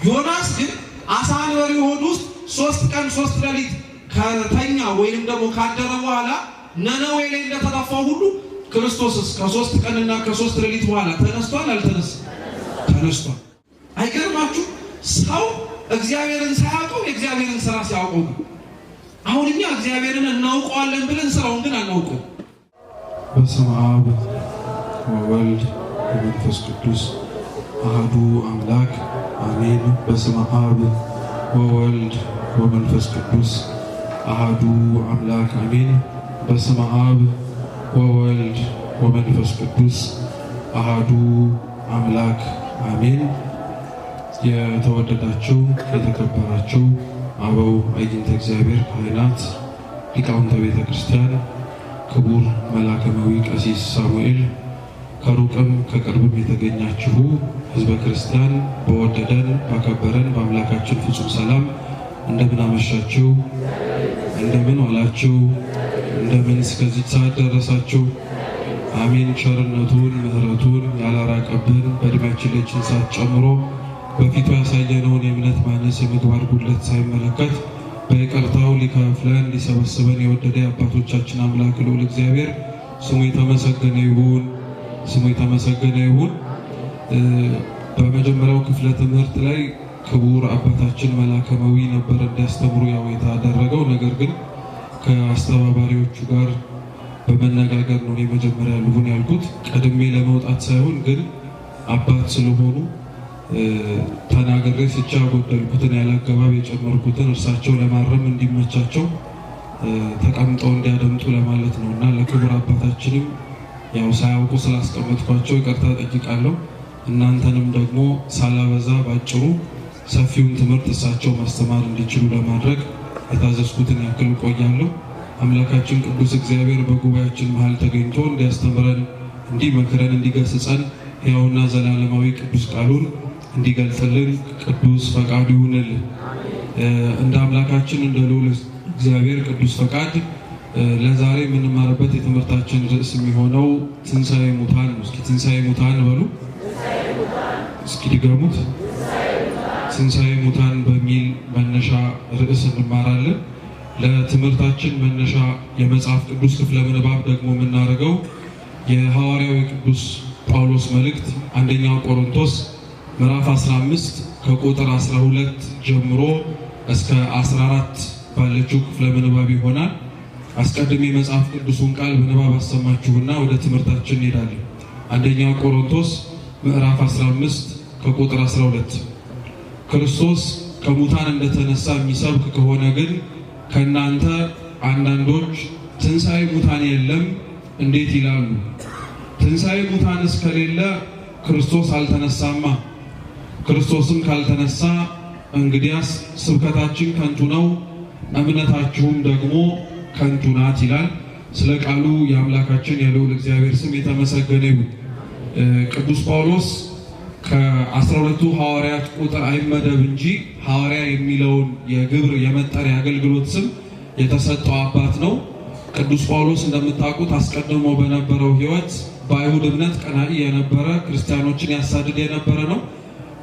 ዮናስ ግን አሳ አንበሪ ሆድ ውስጥ 3 ቀን 3 ሌሊት ከተኛ ወይም ደግሞ ካደረ በኋላ ነነዌ ላይ እንደተጠፋው ሁሉ ክርስቶስስ ከ3 ቀንና ከ3 ሌሊት በኋላ ተነስቷል አልተነሳም? ተነስቷል። አይገርማችሁ? ሰው እግዚአብሔርን ሳያውቀው የእግዚአብሔርን ስራ ሲያውቀው ነው። አሁን እኛ እግዚአብሔርን እናውቀዋለን ብለን ስራውን ግን አናውቀው። በስመ አብ ወወልድ ወመንፈስ ቅዱስ አሐዱ አምላክ አሜን። በስመ አብ ወወልድ ወመንፈስ ቅዱስ አሐዱ አምላክ አሜን። በስመ አብ ወወልድ ወመንፈስ ቅዱስ አሐዱ አምላክ አሜን። የተወደዳችሁ የተከበራችሁ አበው አይንተ እግዚአብሔር ካህናት፣ ሊቃውንተ ቤተ ክርስቲያን፣ ክቡር መላከማዊ ቀሲስ ሳሙኤል፣ ከሩቅም ከቅርብም የተገኛችሁ ሕዝበ ክርስቲያን በወደደን ባከበረን በአምላካችን ፍጹም ሰላም እንደምን አመሻችሁ? እንደምን ዋላችሁ? እንደምን እስከዚህ ሰዓት ደረሳችሁ? አሜን። ቸርነቱን ምሕረቱን ያላራቀብን በዕድሜያችን ላይ ይህችን ሰዓት ጨምሮ በፊቱ ያሳየነውን የእምነት ማነስ የምግባር ጉድለት ሳይመለከት በይቅርታው ሊከፍለን ሊሰበስበን የወደደ የአባቶቻችን አምላክ ልዑል እግዚአብሔር ስሙ የተመሰገነ ይሁን። ስሙ የተመሰገነ ይሁን። በመጀመሪያው ክፍለ ትምህርት ላይ ክቡር አባታችን መላከማዊ ነበር እንዲያስተምሩ ያው የተደረገው። ነገር ግን ከአስተባባሪዎቹ ጋር በመነጋገር ነው የመጀመሪያ ልሁን ያልኩት። ቀድሜ ለመውጣት ሳይሆን ግን አባት ስለሆኑ ተናግሬ ስቻ ጎደልኩትን ያላገባብ የጨመርኩትን እርሳቸው ለማረም እንዲመቻቸው ተቀምጠው እንዲያደምጡ ለማለት ነው እና ለክቡር አባታችንም ያው ሳያውቁ ስላስቀመጥኳቸው ይቅርታ ጠይቃለሁ። እናንተንም ደግሞ ሳላበዛ ባጭሩ ሰፊውን ትምህርት እሳቸው ማስተማር እንዲችሉ ለማድረግ የታዘዝኩትን ያክል ቆያለሁ። አምላካችን ቅዱስ እግዚአብሔር በጉባኤያችን መሃል ተገኝቶ እንዲያስተምረን፣ እንዲመክረን፣ እንዲገስጸን ሕያውና ዘላለማዊ ቅዱስ ቃሉን እንዲገልጽልን ቅዱስ ፈቃዱ ይሁንልን። እንደ አምላካችን እንደ ልዑል እግዚአብሔር ቅዱስ ፈቃድ ለዛሬ የምንማርበት የትምህርታችን ርዕስ የሚሆነው ትንሣኤ ሙታን ነው። እስኪ ትንሣኤ ሙታን በሉ። እስኪ ድገሙት። ትንሣኤ ሙታን በሚል መነሻ ርዕስ እንማራለን። ለትምህርታችን መነሻ የመጽሐፍ ቅዱስ ክፍለ ምንባብ ደግሞ የምናደርገው የሐዋርያው ቅዱስ ጳውሎስ መልእክት አንደኛው ቆሮንቶስ ምዕራፍ 15 ከቁጥር 12 ጀምሮ እስከ 14 ባለችው ክፍለ ምንባብ ይሆናል። አስቀድሜ መጽሐፍ ቅዱሱን ቃል በንባብ አሰማችሁና ወደ ትምህርታችን እንሄዳለን። አንደኛው ቆሮንቶስ ምዕራፍ 15 ከቁጥር 12 ክርስቶስ ከሙታን እንደተነሳ የሚሰብክ ከሆነ ግን ከእናንተ አንዳንዶች ትንሣኤ ሙታን የለም እንዴት ይላሉ? ትንሣኤ ሙታን እስከሌለ ክርስቶስ አልተነሳማ። ክርስቶስም ካልተነሳ እንግዲያስ ስብከታችን ከንቱ ነው፣ እምነታችሁም ደግሞ ከንቱ ናት ይላል። ስለ ቃሉ የአምላካችን የልዑል እግዚአብሔር ስም የተመሰገነ ይሁን። ቅዱስ ጳውሎስ ከ12ቱ ሐዋርያት ቁጥር አይመደብ እንጂ ሐዋርያ የሚለውን የግብር የመጠሪያ አገልግሎት ስም የተሰጠው አባት ነው። ቅዱስ ጳውሎስ እንደምታውቁት አስቀድሞ በነበረው ሕይወት በአይሁድ እምነት ቀናኢ የነበረ ክርስቲያኖችን ያሳድድ የነበረ ነው።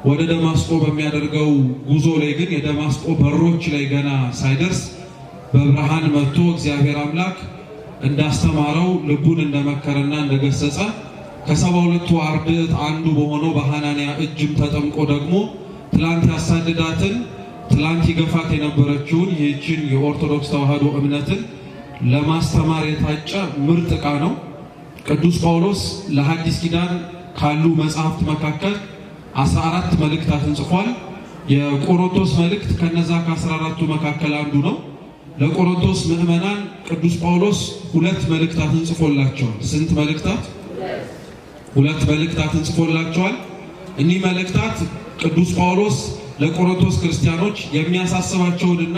ወደ ደማስቆ በሚያደርገው ጉዞ ላይ ግን የደማስቆ በሮች ላይ ገና ሳይደርስ በብርሃን መጥቶ እግዚአብሔር አምላክ እንዳስተማረው ልቡን እንደመከረና እንደገሰጸ ከ72ቱ አርድእት አንዱ በሆነው በሐናንያ እጅም ተጠምቆ ደግሞ ትላንት ያሳድዳትን ትላንት ይገፋት የነበረችውን ይህችን የኦርቶዶክስ ተዋሕዶ እምነትን ለማስተማር የታጨ ምርጥ ዕቃ ነው። ቅዱስ ጳውሎስ ለሐዲስ ኪዳን ካሉ መጽሐፍት መካከል 14 መልእክታትን ጽፏል። የቆሮንቶስ መልእክት ከነዛ ከ14ቱ መካከል አንዱ ነው። ለቆሮንቶስ ምዕመናን ቅዱስ ጳውሎስ 2 መልእክታትን ጽፎላቸዋል። ስንት መልእክታት? 2 መልእክታትን ጽፎላቸዋል። እኒህ መልእክታት ቅዱስ ጳውሎስ ለቆሮንቶስ ክርስቲያኖች የሚያሳስባቸውንና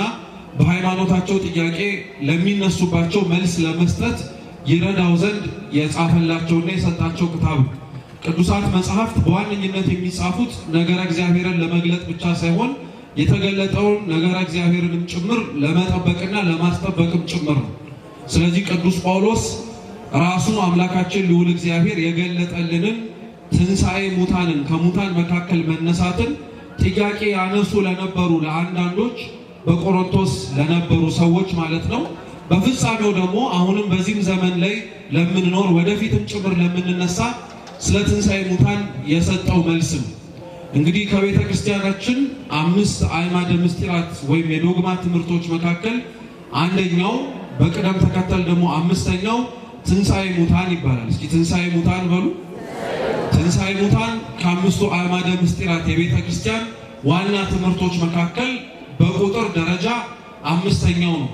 በሃይማኖታቸው ጥያቄ ለሚነሱባቸው መልስ ለመስጠት ይረዳው ዘንድ የጻፈላቸውና የሰጣቸው ክታብ። ቅዱሳት መጽሐፍት በዋነኝነት የሚጻፉት ነገረ እግዚአብሔርን ለመግለጥ ብቻ ሳይሆን የተገለጠውን ነገረ እግዚአብሔርንም ጭምር ለመጠበቅና ለማስጠበቅም ጭምር ነው። ስለዚህ ቅዱስ ጳውሎስ ራሱ አምላካችን ልዑል እግዚአብሔር የገለጠልንን ትንሣኤ ሙታንን ከሙታን መካከል መነሳትን ጥያቄ ያነሱ ለነበሩ ለአንዳንዶች በቆሮንቶስ ለነበሩ ሰዎች ማለት ነው። በፍጻሜው ደግሞ አሁንም በዚህም ዘመን ላይ ለምንኖር ወደፊትም ጭምር ለምንነሳ ስለ ትንሣኤ ሙታን የሰጠው መልስ ነው። እንግዲህ ከቤተ ክርስቲያናችን 5 አዕማደ ምስጢራት ወይም የዶግማ ትምህርቶች መካከል አንደኛው በቅደም ተከተል ደግሞ 5ኛው ትንሣኤ ሙታን ይባላል። እስኪ ትንሣኤ ሙታን በሉ። ትንሣኤ ሙታን ከ5ቱ አዕማደ ምስጢራት የቤተ ክርስቲያን ዋና ትምህርቶች መካከል በቁጥር ደረጃ 5ኛው ነው።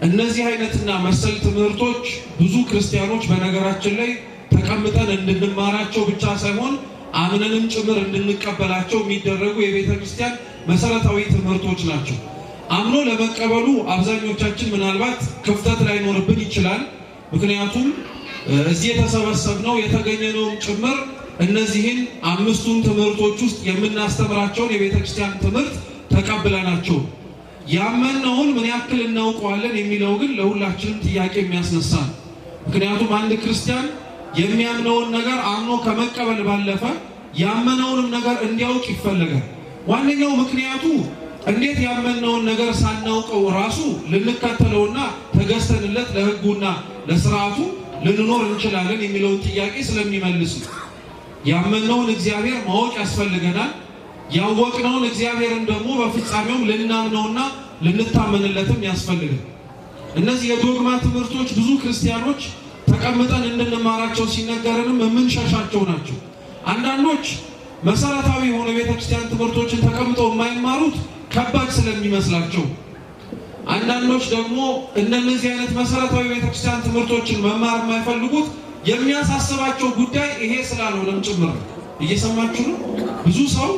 እነዚህ አይነትና መሰል ትምህርቶች ብዙ ክርስቲያኖች በነገራችን ላይ ተቀምጠን እንድንማራቸው ብቻ ሳይሆን አምነንም ጭምር እንድንቀበላቸው የሚደረጉ የቤተ ክርስቲያን መሰረታዊ ትምህርቶች ናቸው። አምኖ ለመቀበሉ አብዛኞቻችን ምናልባት ክፍተት ላይኖርብን ይችላል። ምክንያቱም እዚህ የተሰበሰብነው የተገኘነውም ጭምር እነዚህን 5ቱን ትምህርቶች ውስጥ የምናስተምራቸውን የቤተ ክርስቲያን ትምህርት ተቀብለናቸው ያመነውን ምን ያክል እናውቀዋለን የሚለው ግን ለሁላችንም ጥያቄ የሚያስነሳ ነው። ምክንያቱም አንድ ክርስቲያን የሚያምነውን ነገር አምኖ ከመቀበል ባለፈ ያመነውንም ነገር እንዲያውቅ ይፈልጋል። ዋነኛው ምክንያቱ እንዴት ያመነውን ነገር ሳናውቀው ራሱ ልንከተለውና ተገዝተንለት ለሕጉና ለሥርዓቱ ልንኖር እንችላለን የሚለውን ጥያቄ ስለሚመልስ ያመነውን እግዚአብሔር ማወቅ ያስፈልገናል። ያወቅነውን እግዚአብሔርን ደግሞ በፍጻሜውም ልናምነውና ልንታመንለትም ያስፈልጋል። እነዚህ የዶግማ ትምህርቶች ብዙ ክርስቲያኖች ተቀምጠን እንድንማራቸው ሲነገረንም የምንሸሻቸው ናቸው። አንዳንዶች መሰረታዊ የሆኑ የቤተክርስቲያን ትምህርቶችን ተቀምጠው የማይማሩት ከባድ ስለሚመስላቸው፣ አንዳንዶች ደግሞ እነዚህ አይነት መሰረታዊ የቤተክርስቲያን ትምህርቶችን መማር የማይፈልጉት የሚያሳስባቸው ጉዳይ ይሄ ስላልሆነም ጭምር። እየሰማችሁ ነው? ብዙ ሰው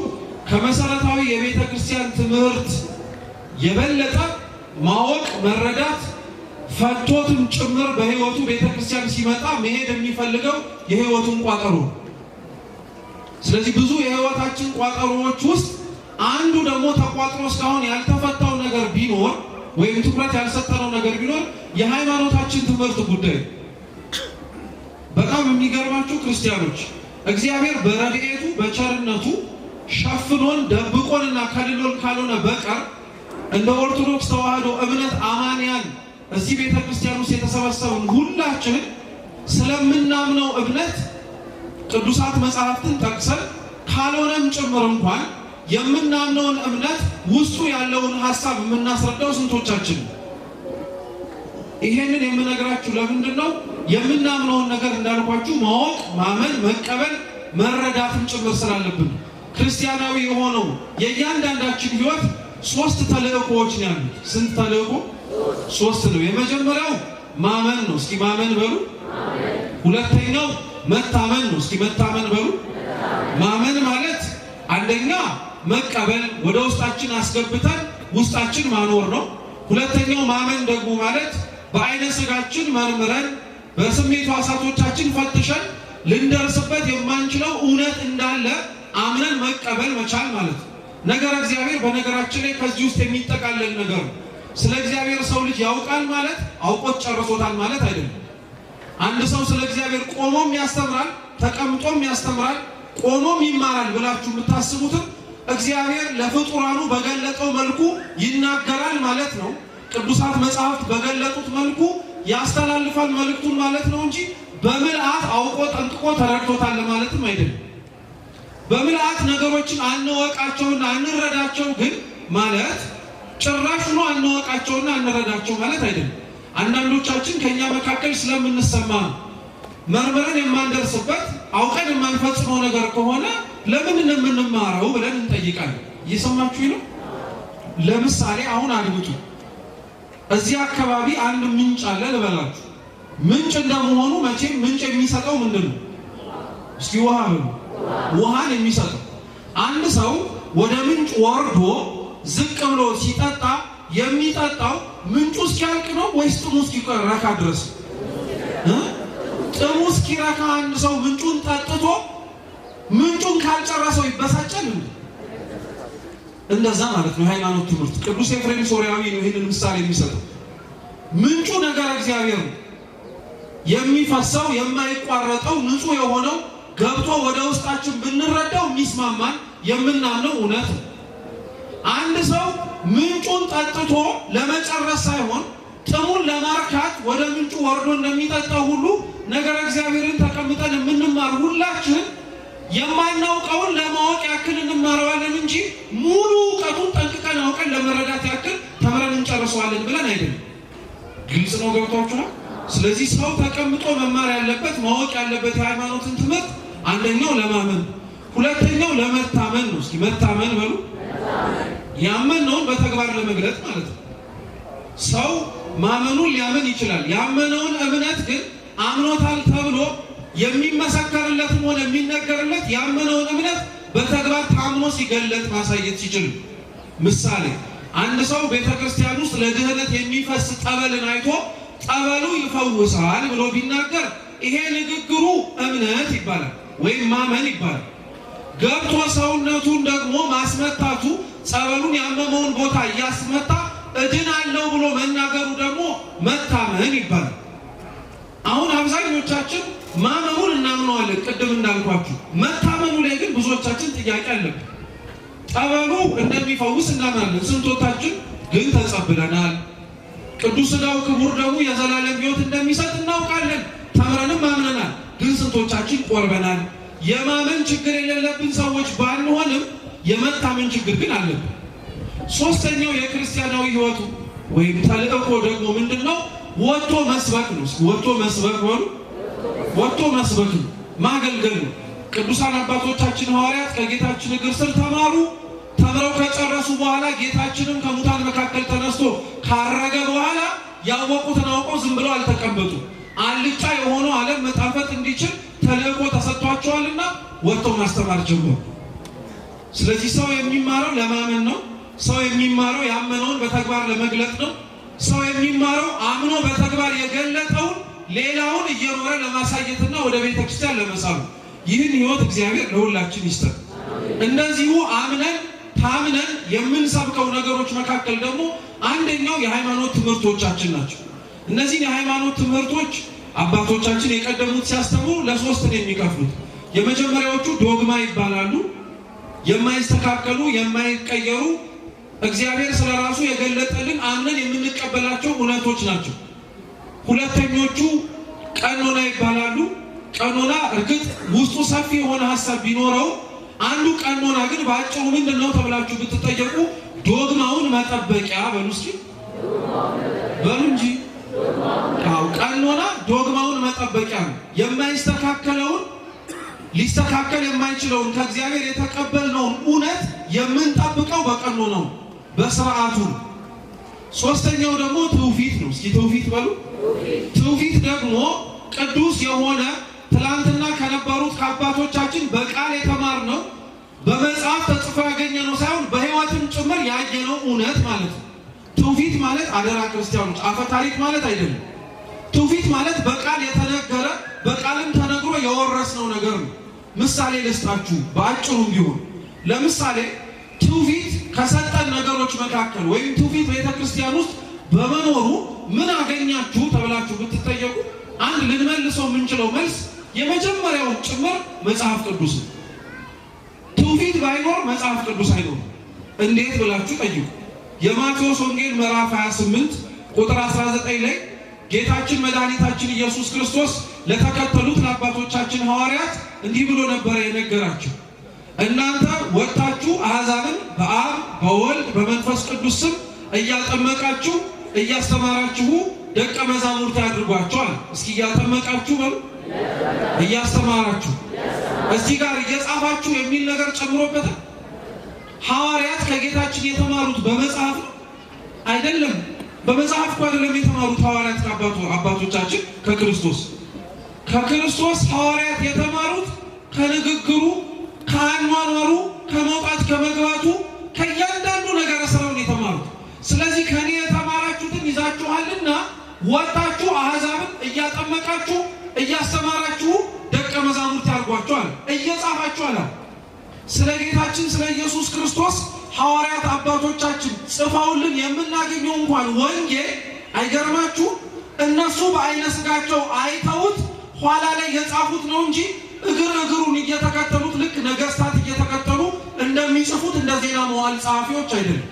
ከመሰረታዊ የቤተክርስቲያን ትምህርት የበለጠ ማወቅ መረዳት ፈቶትም ጭምር በህይወቱ ቤተክርስቲያን ሲመጣ መሄድ የሚፈልገው የህይወቱን ቋጠሮ። ስለዚህ ብዙ የህይወታችን ቋጠሮዎች ውስጥ አንዱ ደግሞ ተቋጥሮ እስካሁን ያልተፈታው ነገር ቢኖር ወይም ትኩረት ያልሰጠነው ነገር ቢኖር የሃይማኖታችን ትምህርት ጉዳይ። በጣም የሚገርማችሁ ክርስቲያኖች እግዚአብሔር በረድኤቱ በቸርነቱ ሸፍኖን ደብቆንና ከልሎን ካልሆነ በቀር እንደ ኦርቶዶክስ ተዋህዶ እምነት አማንያን እዚህ ቤተክርስቲያን ውስጥ የተሰበሰቡን ሁላችን ስለምናምነው እምነት ቅዱሳት መጻሕፍትን ጠቅሰን ካልሆነም ጭምር እንኳን የምናምነውን እምነት ውስጡ ያለውን ሐሳብ የምናስረዳው ስንቶቻችን? ይሄንን የምነግራችሁ ለምንድን ነው? የምናምነውን ነገር እንዳልኳችሁ ማወቅ፣ ማመን፣ መቀበል፣ መረዳትም ጭምር ስላለብን ክርስቲያናዊ የሆነው የእያንዳንዳችን ህይወት 3 ተልእኮዎች ነው ያሉት። ስንት ተልእኮ? 3 ነው። የመጀመሪያው ማመን ነው። እስኪ ማመን በሉ። ሁለተኛው መታመን ነው። እስኪ መታመን በሉ። ማመን ማለት አንደኛ መቀበል ወደ ውስጣችን አስገብተን ውስጣችን ማኖር ነው። ሁለተኛው ማመን ደግሞ ማለት በአይነ ስጋችን መርምረን በስሜት ሕዋሳቶቻችን ፈትሸን ልንደርስበት የማንችለው እውነት እንዳለ አምነን መቀበል መቻል ማለት ነው። ነገር እግዚአብሔር በነገራችን ላይ ከዚህ ውስጥ የሚጠቃለል ነገር ነው። ስለ እግዚአብሔር ሰው ልጅ ያውቃል ማለት አውቆት ጨርሶታል ማለት አይደለም። አንድ ሰው ስለ እግዚአብሔር ቆሞም ያስተምራል፣ ተቀምጦም ያስተምራል፣ ቆሞም ይማራል ብላችሁ የምታስቡትም እግዚአብሔር ለፍጡራኑ በገለጠው መልኩ ይናገራል ማለት ነው። ቅዱሳት መጻሕፍት በገለጡት መልኩ ያስተላልፋል መልእክቱን ማለት ነው እንጂ በምልአት አውቆ ጠንቅቆ ተረድቶታል ማለትም አይደለም። በምልአት ነገሮችን አንወቃቸውና አንረዳቸው ግን ማለት ጭራሽ ነው አንወቃቸውና አንረዳቸው ማለት አይደለም። አንዳንዶቻችን ከኛ መካከል ስለምንሰማ መርመረን የማንደርስበት አውቀን የማንፈጽመው ነገር ከሆነ ለምን እንደምንማረው ብለን እንጠይቃለን። እየሰማችሁ ነው? ለምሳሌ አሁን አድምጡ። እዚህ አካባቢ አንድ ምንጭ አለ ልበላችሁ። ምንጭ እንደመሆኑ መቼም ምንጭ የሚሰጠው ምንድን ነው? እስኪ ውሃ ነው። ውሃን የሚሰጠው አንድ ሰው ወደ ምንጭ ወርዶ ዝቅ ብሎ ሲጠጣ የሚጠጣው ምንጩ እስኪያልቅ ነው ወይስ ጥሙ እስኪረካ ድረስ? ጥሙ እስኪረካ አንድ ሰው ምንጩን ጠጥቶ ምንጩን ካልጨረሰው ይበሳጫል። እንደዛ ማለት ነው የሃይማኖት ትምህርት። ቅዱስ ኤፍሬም ሶርያዊ ነው ይህንን ምሳሌ የሚሰጠው። ምንጩ ነገር እግዚአብሔር ነው። የሚፈሰው የማይቋረጠው ንጹህ የሆነው ገብቶ ወደ ውስጣችን ብንረዳው የሚስማማን የምናምነው እውነት ነው። ምንጩን ጠጥቶ ለመጨረስ ሳይሆን ጥሙን ለማርካት ወደ ምንጩ ወርዶ እንደሚጠጣው ሁሉ ነገር እግዚአብሔርን ተቀምጠን የምንማር ሁላችን የማናውቀውን ለማወቅ ያክል እንማረዋለን እንጂ ሙሉ ዕውቀቱን ጠንቅቀን አውቀን ለመረዳት ያክል ተምረን እንጨርሰዋለን ብለን አይደለም። ግልጽ ነው? ገብቷችኋል? ስለዚህ ሰው ተቀምጦ መማር ያለበት ማወቅ ያለበት የሃይማኖትን ትምህርት አንደኛው ለማመን፣ ሁለተኛው ለመታመን ነው። እስኪ መታመን በሉ። ያመነውን በተግባር ለመግለጥ ማለት ነው። ሰው ማመኑን ሊያምን ይችላል። ያመነውን እምነት ግን አምኖታል ተብሎ የሚመሰከርለትም ሆነ የሚነገርለት ያመነውን እምነት በተግባር ታምኖ ሲገለጥ ማሳየት ሲችል። ምሳሌ አንድ ሰው ቤተክርስቲያን ውስጥ ለድህነት የሚፈስ ጠበልን አይቶ ጠበሉ ይፈውሳል ብሎ ቢናገር ይሄ ንግግሩ እምነት ይባላል ወይም ማመን ይባላል። ገብቶ ሰውነቱን ደግሞ ማስመታቱ ጸበሉን ያመመውን ቦታ እያስመታ እድናለሁ ብሎ መናገሩ ደግሞ መታመን ይባላል። አሁን አብዛኞቻችን ማመኑን እናምነዋለን፣ ቅድም እንዳልኳችሁ። መታመኑ ላይ ግን ብዙዎቻችን ጥያቄ አለብን። ጠበሉ እንደሚፈውስ እናምናለን፣ ስንቶቻችን ግን ተጸብለናል? ቅዱስ ሥጋው ክቡር ደሙ የዘላለም ሕይወት እንደሚሰጥ እናውቃለን፣ ተምረንም አምነናል፣ ግን ስንቶቻችን ቆርበናል? የማመን ችግር የሌለብን ሰዎች ባንሆንም የመታመን ችግር ግን አለብን። ሶስተኛው የክርስቲያናዊ ሕይወቱ ወይም ተልእኮ ደግሞ ምንድነው? ወጥቶ መስበክ ነው። ወጥቶ መስበክ ነው። ወጥቶ መስበክ ነው፣ ማገልገል ነው። ቅዱሳን አባቶቻችን ሐዋርያት ከጌታችን እግር ስር ተማሩ። ተምረው ከጨረሱ በኋላ ጌታችንም ከሙታን መካከል ተነስቶ ካረገ በኋላ ያወቁትን አውቀው ዝም ብለው አልተቀመጡ። አልጫ የሆነው ዓለም መጣፈጥ እንዲችል ተልእኮ ተሰጥቷቸዋልና ወጥተው ማስተማር ጀመሩ። ስለዚህ ሰው የሚማረው ለማመን ነው። ሰው የሚማረው ያመነውን በተግባር ለመግለጥ ነው። ሰው የሚማረው አምኖ በተግባር የገለጠውን ሌላውን እየኖረ ለማሳየትና ወደ ቤተክርስቲያን ለመሳብ። ይህን ሕይወት እግዚአብሔር ለሁላችን ይስጠን። እንደዚሁ አምነን ታምነን የምንሰብከው ነገሮች መካከል ደግሞ አንደኛው የሃይማኖት ትምህርቶቻችን ናቸው። እነዚህ የሃይማኖት ትምህርቶች አባቶቻችን የቀደሙት ሲያስተምሩ ለሶስት ነው የሚከፍሉት። የመጀመሪያዎቹ ዶግማ ይባላሉ። የማይስተካከሉ የማይቀየሩ እግዚአብሔር ስለራሱ የገለጠልን አምነን የምንቀበላቸው እውነቶች ናቸው። ሁለተኞቹ ቀኖና ይባላሉ። ቀኖና እርግጥ ውስጡ ሰፊ የሆነ ሐሳብ ቢኖረው አንዱ ቀኖና ግን በአጭሩ ምንድነው ተብላችሁ ብትጠየቁ ዶግማውን መጠበቂያ በሉ እስኪ በሉ እንጂ። አዎ ቀኖና ዶግማውን መጠበቂያ ነው። የማይስተካከለውን ሊስተካከል የማይችለውን ከእግዚአብሔር የተቀበልነውን እውነት የምንጠብቀው በቀኖናው በስርዓቱ። ሶስተኛው ደግሞ ትውፊት ነው። እስኪ ትውፊት በሉ። ትውፊት ደግሞ ቅዱስ የሆነ ትላንትና ከነበሩት ከአባቶቻችን በቃል የተማርነው በመጽሐፍ ተጽፎ ያገኘነው ሳይሆን በሕይወትም ጭምር ያየነው እውነት ማለት ነው። ትውፊት ማለት አደራ ክርስቲያኖች አፈ ታሪክ ማለት አይደለም። ትውፊት ማለት በቃል የተነገረ በቃልም ተነግሮ የወረስነው ነገር ነው። ምሳሌ ልስጣችሁ በአጭሩም ቢሆን። ለምሳሌ ትውፊት ከሰጠን ነገሮች መካከል ወይም ትውፊት ቤተክርስቲያን ውስጥ በመኖሩ ምን አገኛችሁ ተብላችሁ ብትጠየቁ አንድ ልንመልሰው የምንችለው መልስ የመጀመሪያው ጭምር መጽሐፍ ቅዱስ ነው። ትውፊት ባይኖር መጽሐፍ ቅዱስ አይኖርም። እንዴት ብላችሁ ጠይቁ። የማቴዎስ ወንጌል ምዕራፍ 28 ቁጥር 19 ላይ ጌታችን መድኃኒታችን ኢየሱስ ክርስቶስ ለተከተሉት ለአባቶቻችን ሐዋርያት እንዲህ ብሎ ነበረ የነገራቸው። እናንተ ወጥታችሁ አሕዛብን በአብ በወልድ በመንፈስ ቅዱስ ስም እያጠመቃችሁ እያስተማራችሁ ደቀ መዛሙርት ያድርጓቸዋል። እስኪ እያጠመቃችሁ በሉ፣ እያስተማራችሁ፣ እዚህ ጋር እየጻፋችሁ የሚል ነገር ጨምሮበታል። ሐዋርያት ከጌታችን የተማሩት በመጽሐፍ አይደለም። በመጽሐፍ እኮ አይደለም የተማሩት ሐዋርያት አባቶቻችን ከክርስቶስ ሐዋርያት የተማሩት ከንግግሩ፣ ከአኗኗሩ፣ ከመውጣት ከመግባቱ፣ ከእያንዳንዱ ነገር ስራውን የተማሩት። ስለዚህ ከኔ የተማራችሁትን ይዛችኋልና ወጣችሁ አሕዛብን እያጠመቃችሁ እያስተማራችሁ ደቀ መዛሙርት ያድርጓቸዋል፣ እየጻፋችኋል። ስለ ጌታችን ስለ ኢየሱስ ክርስቶስ ሐዋርያት አባቶቻችን ጽፈውልን የምናገኘው እንኳን ወንጌል አይገርማችሁ? እነሱ በአይነ ስጋቸው አይተውት ኋላ ላይ የጻፉት ነው እንጂ እግሩን እየተከተሉት ልክ ነገስታት እየተከተሉ እንደሚጽፉት እንደ ዜና መዋዕል ጸሐፊዎች አይደለም።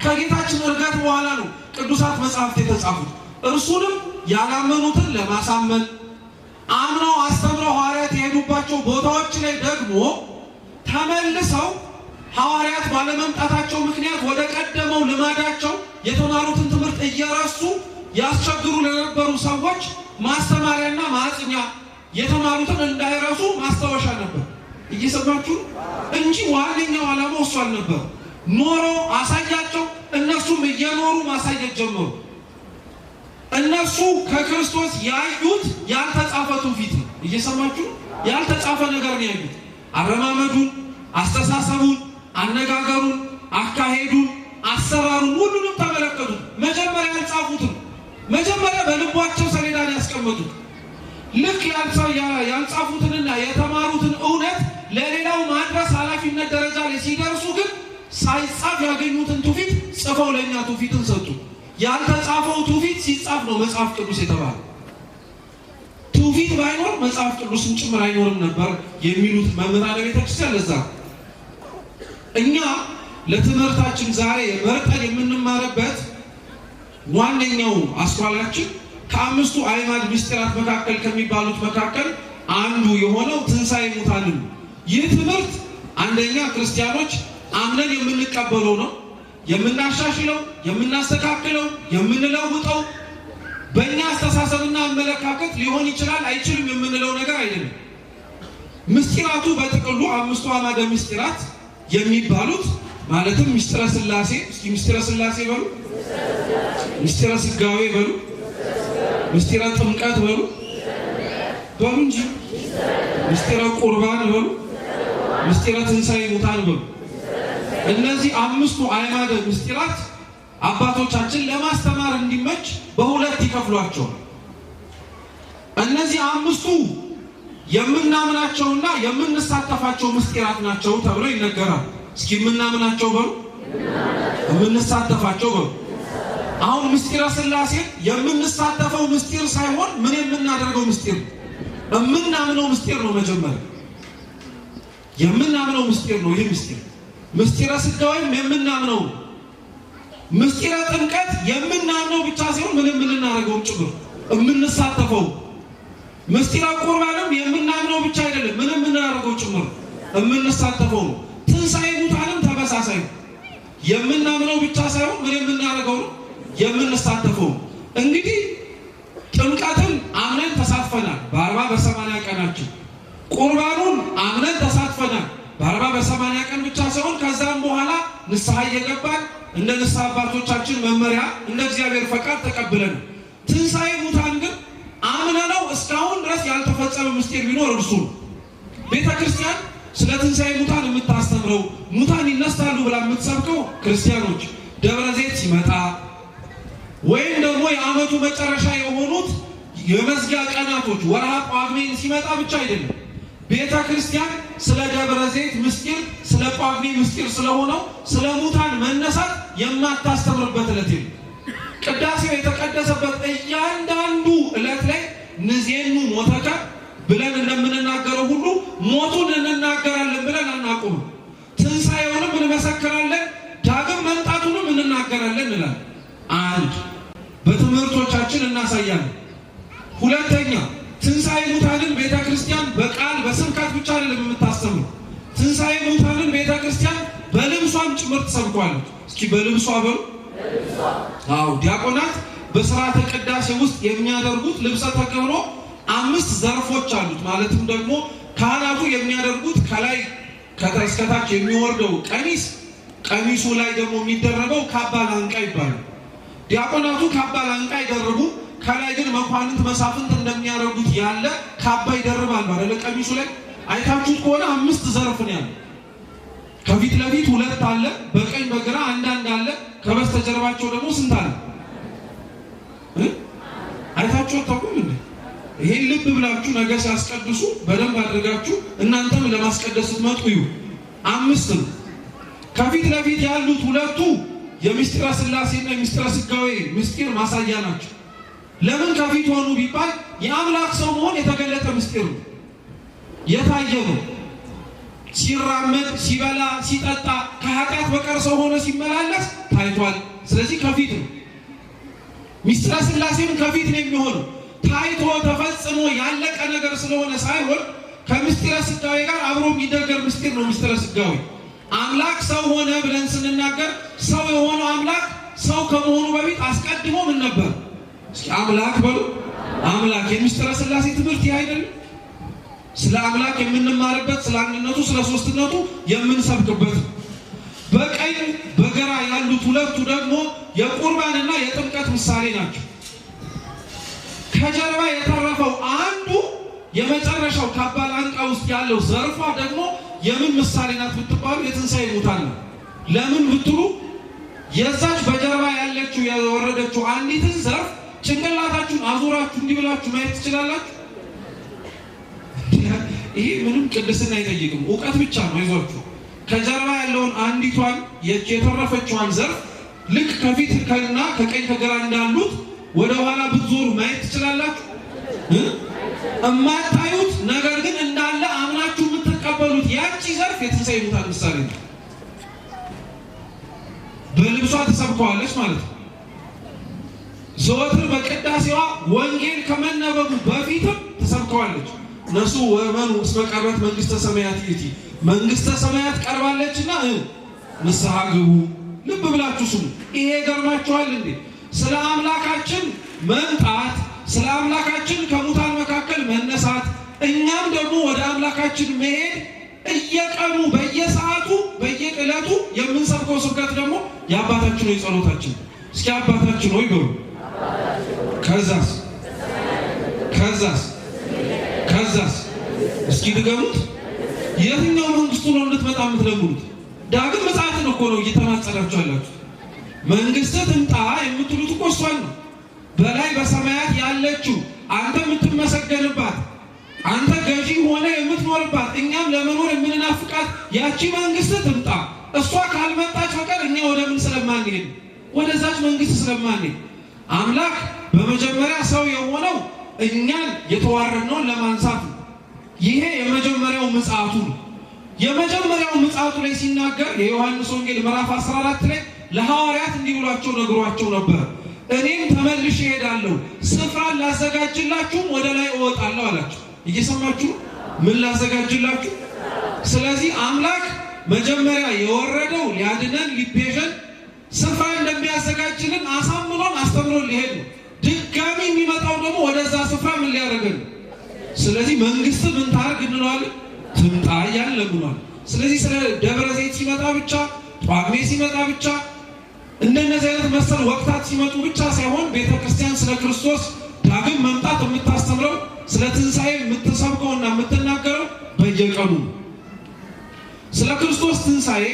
ከጌታችን እርገት በኋላ ነው ቅዱሳት መጻሕፍት የተጻፉት። እርሱንም ያላመኑትን ለማሳመን አምነው አስተምረው ሐዋርያት የሄዱባቸው ቦታዎች ላይ ደግሞ ተመልሰው ሐዋርያት ባለመምጣታቸው ምክንያት ወደ ቀደመው ልማዳቸው የተማሩትን ትምህርት እየረሱ ያስቸግሩ ለነበሩ ሰዎች ማስተማሪያና ማጽኛ የተማሩትን እንዳይረሱ ማስታወሻ ነበር። እየሰማችሁ እንጂ ዋነኛው ዓላማው እሱ አልነበር። ኖሮ አሳያቸው፣ እነሱም እየኖሩ ማሳየት ጀመሩ። እነሱ ከክርስቶስ ያዩት ያልተጻፈ ትውፊት ነው። እየሰማችሁ ያልተጻፈ ነገር ነው ያዩት። አረማመዱን፣ አስተሳሰቡን፣ አነጋገሩን፣ አካሄዱን፣ አሰራሩን ሁሉንም ተመለከቱት። መጀመሪያ ያልጻፉትን መጀመሪያ በልባቸው ሰሌዳ ላይ ያስቀመጡት። ልክ ያልጻፉትንና የተማሩትን እውነት ለሌላው ማድረስ ኃላፊነት ደረጃ ላይ ሲደርሱ ግን ሳይጻፍ ያገኙትን ትውፊት ጽፈው ለእኛ ትውፊትን ሰጡ። ያልተጻፈው ትውፊት ሲጻፍ ነው መጽሐፍ ቅዱስ የተባለ። ትውፊት ባይኖር መጽሐፍ ቅዱስም ጭምር አይኖርም ነበር የሚሉት መምህራነ ቤተክርስቲያን። ለዛ እኛ ለትምህርታችን ዛሬ መርጠን የምንማርበት ዋነኛው አስኳላችን ከአምስቱ አዕማድ ምስጢራት መካከል ከሚባሉት መካከል አንዱ የሆነው ትንሣኤ ሙታን ነው። ይህ ትምህርት አንደኛ ክርስቲያኖች አምነን የምንቀበለው ነው። የምናሻሽለው፣ የምናስተካክለው፣ የምንለውጠው በእኛ አስተሳሰብና አመለካከት ሊሆን ይችላል አይችልም የምንለው ነገር አይደለም። ምስጢራቱ በጥቅሉ አምስቱ አዕማደ ምስጢራት የሚባሉት ማለትም ምስጢረ ሥላሴ፣ እስኪ ምስጢረ ሥላሴ በሉ፣ ምስጢረ ሥጋዌ በሉ፣ ምስጢረ ጥምቀት በሉ እንጂ ምስጢረ ቁርባን በሉ፣ ምስጢረ ትንሣኤ ሙታን በሉ። እነዚህ አምስቱ አዕማደ ምስጢራት አባቶቻችን ለማስተማር እንዲመች በሁለት ይከፍሏቸዋል። እነዚህ አምስቱ የምናምናቸውና የምንሳተፋቸው ምስጢራት ናቸው ተብሎ ይነገራል። እስኪ የምናምናቸው በሉ፣ የምንሳተፋቸው በሉ። አሁን ምስጢረ ሥላሴ የምንሳተፈው ምስጢር ሳይሆን ምን የምናደርገው ምስጢር ነው። የምናምነው ምስጢር ነው። መጀመሪያ የምናምነው ምስጢር ነው። ይህ ምስጢር ምስጢረ ሥጋዌም የምናምነው፣ ምስጢረ ጥምቀት የምናምነው ብቻ ሳይሆን ምን የምናደርገው ጭምር የምንሳተፈው፣ ምስጢረ ቁርባንም የምናምነው ብቻ አይደለም ምን የምናደርገው ጭምር የምንሳተፈው ነው። ትንሣኤ ሙታንም ተመሳሳይ ነው። የምናምነው ብቻ ሳይሆን ምን የምናደርገው ነው የምንሳተፈው። እንግዲህ ጥምቀትን አምነን ተሳትፈናል በ40 በ80 ቀናችን። ቁርባኑን አምነን ተሳትፈናል በ40 በ80 ቀን ብቻ ሳይሆን ከዛም በኋላ ንስሐ እየገባን እንደ ንስሐ አባቶቻችን መመሪያ እንደ እግዚአብሔር ፈቃድ ተቀብለን። ትንሣኤ ሙታን ግን አምነነው እስካሁን ድረስ ያልተፈጸመ ምስጢር ቢኖር እርሱ ነው። ቤተ ክርስቲያን ስለ ትንሣኤ ሙታን የምታስተምረው ሙታን ይነሳሉ ብላ የምትሰብከው ክርስቲያኖች ደብረ ዘይት ሲመጣ ወይም ደግሞ የዓመቱ መጨረሻ የሆኑት የመዝጊያ ቀናቶች ወርሃ ጳጉሜን ሲመጣ ብቻ አይደለም። ቤተ ክርስቲያን ስለ ደብረ ዘይት ምስጢር፣ ስለ ጳጉሜ ምስጢር ስለሆነው ስለ ሙታን መነሳት የማታስተምርበት ዕለት የለም። ቅዳሴው የተቀደሰበት እያንዳንዱ ዕለት ላይ ንዜኑ ሞተከ ብለን እንደምንናገረው ሁሉ ሞቱን እንናገራለን ብለን አናቁም። ትንሣኤውንም እንመሰክራለን፣ ዳግም መምጣቱንም እንናገራለን እንላለን። አንድ በትምህርቶቻችን እናሳያለን። ሁለተኛ ትንሣኤ ሙታንን ቤተ ክርስቲያን በቃል በስብከት ብቻ አይደለም የምታስተምረው። ትንሣኤ ሙታንን ቤተ ክርስቲያን በልብሷም ጭምር ትሰብኳለች። እስኪ በልብሷ በሉ። አዎ ዲያቆናት በሥርዓተ ቅዳሴ ውስጥ የሚያደርጉት ልብሰ ተክህኖ 5 ዘርፎች አሉት። ማለትም ደግሞ ካህናቱ የሚያደርጉት ከላይ እስከታች የሚወርደው ቀሚሱ ላይ ደግሞ የሚደረገው ካባ ላንቃ ይባላል። ዲያቆናቱ ካባ ላንቃ ይደርቡ፣ ከላይ ግን መኳንንት መሳፍንት እንደሚያደርጉት ያለ ካባ ይደርባሉ አይደለ? ቀሚሱ ላይ አይታችሁት ከሆነ 5 ዘርፍ ነው ያለው። ከፊት ለፊት 2 አለ፣ በቀኝ በግራ አንዳንድ አለ። ከበስተጀርባቸው ደግሞ ስንት አለ? አይታችሁት ታውቁም እንዴ? ይሄን ልብ ብላችሁ ነገ ሲያስቀድሱ በደንብ አድርጋችሁ እናንተም ለማስቀደስ ስትመጡ እዩ። 5 ነው። ከፊት ለፊት ያሉት 2ቱ የምስጢረ ሥላሴና የምስጢረ ሥጋዌ ምስጢር ማሳያ ናቸው። ለምን ከፊት ሆኑ ቢባል የአምላክ ሰው መሆን የተገለጠ ምስጢር ነው፣ የታየ ነው። ሲራመድ ሲበላ ሲጠጣ ከኃጢአት በቀር ሰው ሆኖ ሲመላለስ ታይቷል። ስለዚህ ከፊት ነው። ምስጢረ ሥላሴም ከፊት ነው የሚሆነው። ታይቶ ተፈጽሞ ያለቀ ነገር ስለሆነ ሳይሆን ከምስጢረ ሥጋዌ ጋር አብሮ የሚደገር ምስጢር ነው። ምስጢረ ሥጋዌ አምላክ ሰው ሆነ ብለን ስንናገር ሰው የሆነው አምላክ ሰው ከመሆኑ በፊት አስቀድሞ ምን ነበር? እስኪ አምላክ በሉ። አምላክ የምስጢረ ሥላሴ ትምህርት ይህ አይደለም? ስለ አምላክ የምንማርበት፣ ስለ አንድነቱ፣ ስለ ሶስትነቱ የምንሰብክበት። በቀኝ በግራ ያሉት ሁለቱ ደግሞ የቁርባንና የጥምቀት ምሳሌ ናቸው። ከጀርባ የተረፈው አንዱ የመጨረሻው ከአባል አንቃ ውስጥ ያለው ዘርፏ ደግሞ የምን ምሳሌ ናት ብትባሉ የትንሣኤ ሙታን ነው። ለምን ብትሉ የዛች በጀርባ ያለችው የወረደችው አንዲትን ዘርፍ ጭንቅላታችሁን አዙራችሁ እንዲህ ብላችሁ ማየት ትችላላችሁ። ይሄ ምንም ቅድስና አይጠይቅም፣ እውቀት ብቻ ነው። አይዟችሁ። ከጀርባ ያለውን አንዲቷን የተረፈችዋን ዘርፍ ልክ ከፊት እና ከቀኝ ከግራ እንዳሉት ወደ ኋላ ብትዞሩ ማየት ትችላላችሁ። እማታዩት ነገር ግን እንዳለ አምናችሁ የምትቀበሉት ያቺ ዘርፍ የትንሣኤ ሙታን ምሳሌ ነው። በልብሷ ተሰብከዋለች ማለት ነው። ዘወትር በቅዳሴዋ ወንጌል ከመነበቡ በፊትም ተሰብከዋለች። እነሱ ወመኑ እስመ ቀርበት መንግስተ ሰማያት ይእቲ፣ መንግስተ ሰማያት ቀርባለችና ንስሐ ግቡ። ልብ ብላችሁ ስሙ። ይሄ ገርማችኋል እንዴ? ስለ አምላካችን መምጣት፣ ስለ አምላካችን ከሙታን መካከል መነሳት፣ እኛም ደግሞ ወደ አምላካችን መሄድ እየቀኑ በየሰዓቱ በየዕለቱ የምንሰብከው ስብከት ደግሞ የአባታችን ሆይ ጸሎታችን። እስኪ አባታችን ሆይ በሉ። ከዛስ እስኪ ድገሙት። የትኛው መንግስቱ ነው እንድትመጣ የምትለምኑት? ዳግም ምጽአትን እኮ ነው እየተማጸናችሁ ያላችሁ። መንግስት ትምጣ የምትሉት እኮ እሷን ነው። በላይ በሰማያት ያለችው አንተ የምትመሰገንባት፣ አንተ ገዢ ሆነ የምትኖርባት፣ እኛም ለመኖር የምንናፍቃት ያቺ መንግስት ትምጣ። እሷ ካልመጣች በቀር እኛ ወደ ምን ስለማንሄድ፣ ወደዛች መንግስት ስለማንሄድ። አምላክ በመጀመሪያ ሰው የሆነው እኛን የተዋረድነውን ለማንሳት ነው። ይሄ የመጀመሪያው ምጽአቱ ነው። የመጀመሪያው ምጽአቱ ላይ ሲናገር የዮሐንስ ወንጌል ምዕራፍ 14 ላይ ለሐዋርያት እንዲህ ብሏቸው ነግሯቸው ነበር። እኔም ተመልሼ እሄዳለሁ፣ ስፍራን ላዘጋጅላችሁም ወደ ላይ እወጣለሁ አላቸው። እየሰማችሁ ምን ላዘጋጅላችሁ? ስለዚህ አምላክ መጀመሪያ የወረደው ሊያድነን ሊቤዠን ስፍራ እንደሚያዘጋጅልን አሳምኖን አስተምሮን ሊሄድ ነው። ድጋሚ የሚመጣው ደግሞ ወደዛ ስፍራ ምን ሊያደርገን? ስለዚህ መንግስት ምን ታርግ እንለዋለን? ትምጣ እያልን ለምኗል። ስለዚህ ስለ ደብረ ዘይት ሲመጣ ብቻ፣ ጳጉሜ ሲመጣ ብቻ፣ እንደነዚህ አይነት መሰል ወቅታት ሲመጡ ብቻ ሳይሆን ቤተክርስቲያን ስለ ክርስቶስ ዳግም መምጣት የምታስተምረው፣ ስለ ትንሣኤ የምትሰብከውና የምትናገረው በየቀኑ። ስለ ክርስቶስ ትንሣኤ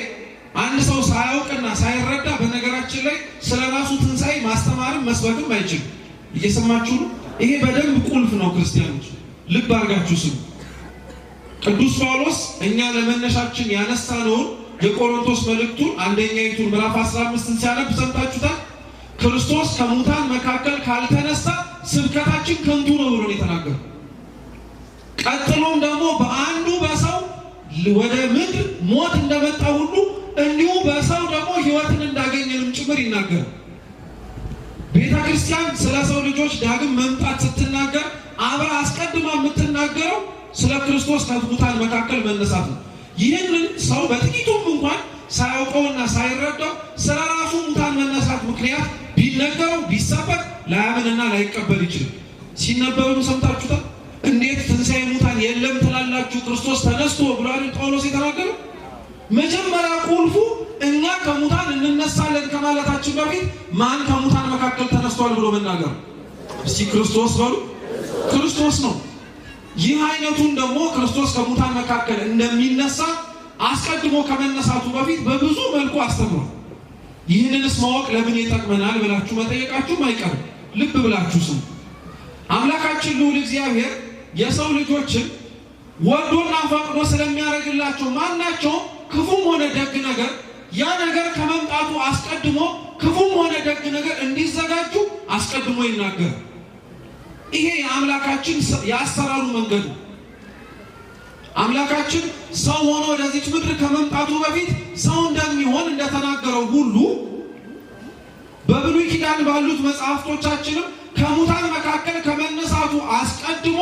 አንድ ሰው ሳያውቅና ሳይረዳ በነገራችን ላይ ስለ ራሱ ትንሣኤ ማስተማርም መስበክም አይችልም። እየሰማችሁ ነው? ይሄ በደንብ ቁልፍ ነው። ክርስቲያኖች ልብ አድርጋችሁ ስሙ። ቅዱስ ጳውሎስ እኛ ለመነሻችን ያነሳነውን የቆሮንቶስ መልእክቱን አንደኛይቱን ምዕራፍ 15 ሲያነብ ሰምታችሁታል። ክርስቶስ ከሙታን መካከል ካልተነሳ ስብከታችን ከንቱ ነው ብሎ የተናገረው። ቀጥሎም ደግሞ በአንዱ በሰው ወደ ምድር ሞት እንደመጣ ሁሉ እንዲሁ በሰው ደግሞ ሕይወትን እንዳገኘንም ጭምር ይናገራል። ቤተ ክርስቲያን ስለ ሰው ልጆች ዳግም መምጣት ስትናገር አብራ አስቀድማ የምትናገረው ስለ ክርስቶስ ከሙታን መካከል መነሳት ነው። ይህንን ሰው በጥቂቱም እንኳን ሳያውቀውና ሳይረዳው ስለ ራሱ ሙታን መነሳት ምክንያት ቢነገረው ቢሰበክ ላያምንና ላይቀበል ይችላል። ሲነበብም ሰምታችሁታል። እንዴት ትንሣኤ ሙታን የለም ትላላችሁ? ክርስቶስ ተነስቶ ብሏል ጳውሎስ የተናገረው። መጀመሪያ ቁልፉ እኛ ከሙታን እንነሳለን ከማለታችን በፊት ማን ከሙታን መካከል ተነስቷል ብሎ መናገር። እስቲ ክርስቶስ በሉ። ክርስቶስ ነው። ይህ አይነቱን ደግሞ ክርስቶስ ከሙታን መካከል እንደሚነሳ አስቀድሞ ከመነሳቱ በፊት በብዙ መልኩ አስተምሯል። ይህንንስ ማወቅ ለምን ይጠቅመናል ብላችሁ መጠየቃችሁም አይቀርም። ልብ ብላችሁ ስሙ። አምላካችን ልዑል እግዚአብሔር የሰው ልጆችን ወዶና ፈቅዶ ስለሚያደርግላቸው ማናቸው ክፉም ሆነ ደግ ነገር ያ ነገር ከመምጣቱ አስቀድሞ ክፉም ሆነ ደግ ነገር እንዲዘጋጁ አስቀድሞ ይናገራል። ይሄ የአምላካችን የአሰራሩ መንገዱ። አምላካችን ሰው ሆኖ ወደዚህ ምድር ከመምጣቱ በፊት ሰው እንደሚሆን እንደተናገረው ሁሉ በብሉይ ኪዳን ባሉት መጽሐፍቶቻችንም ከሙታን መካከል ከመነሳቱ አስቀድሞ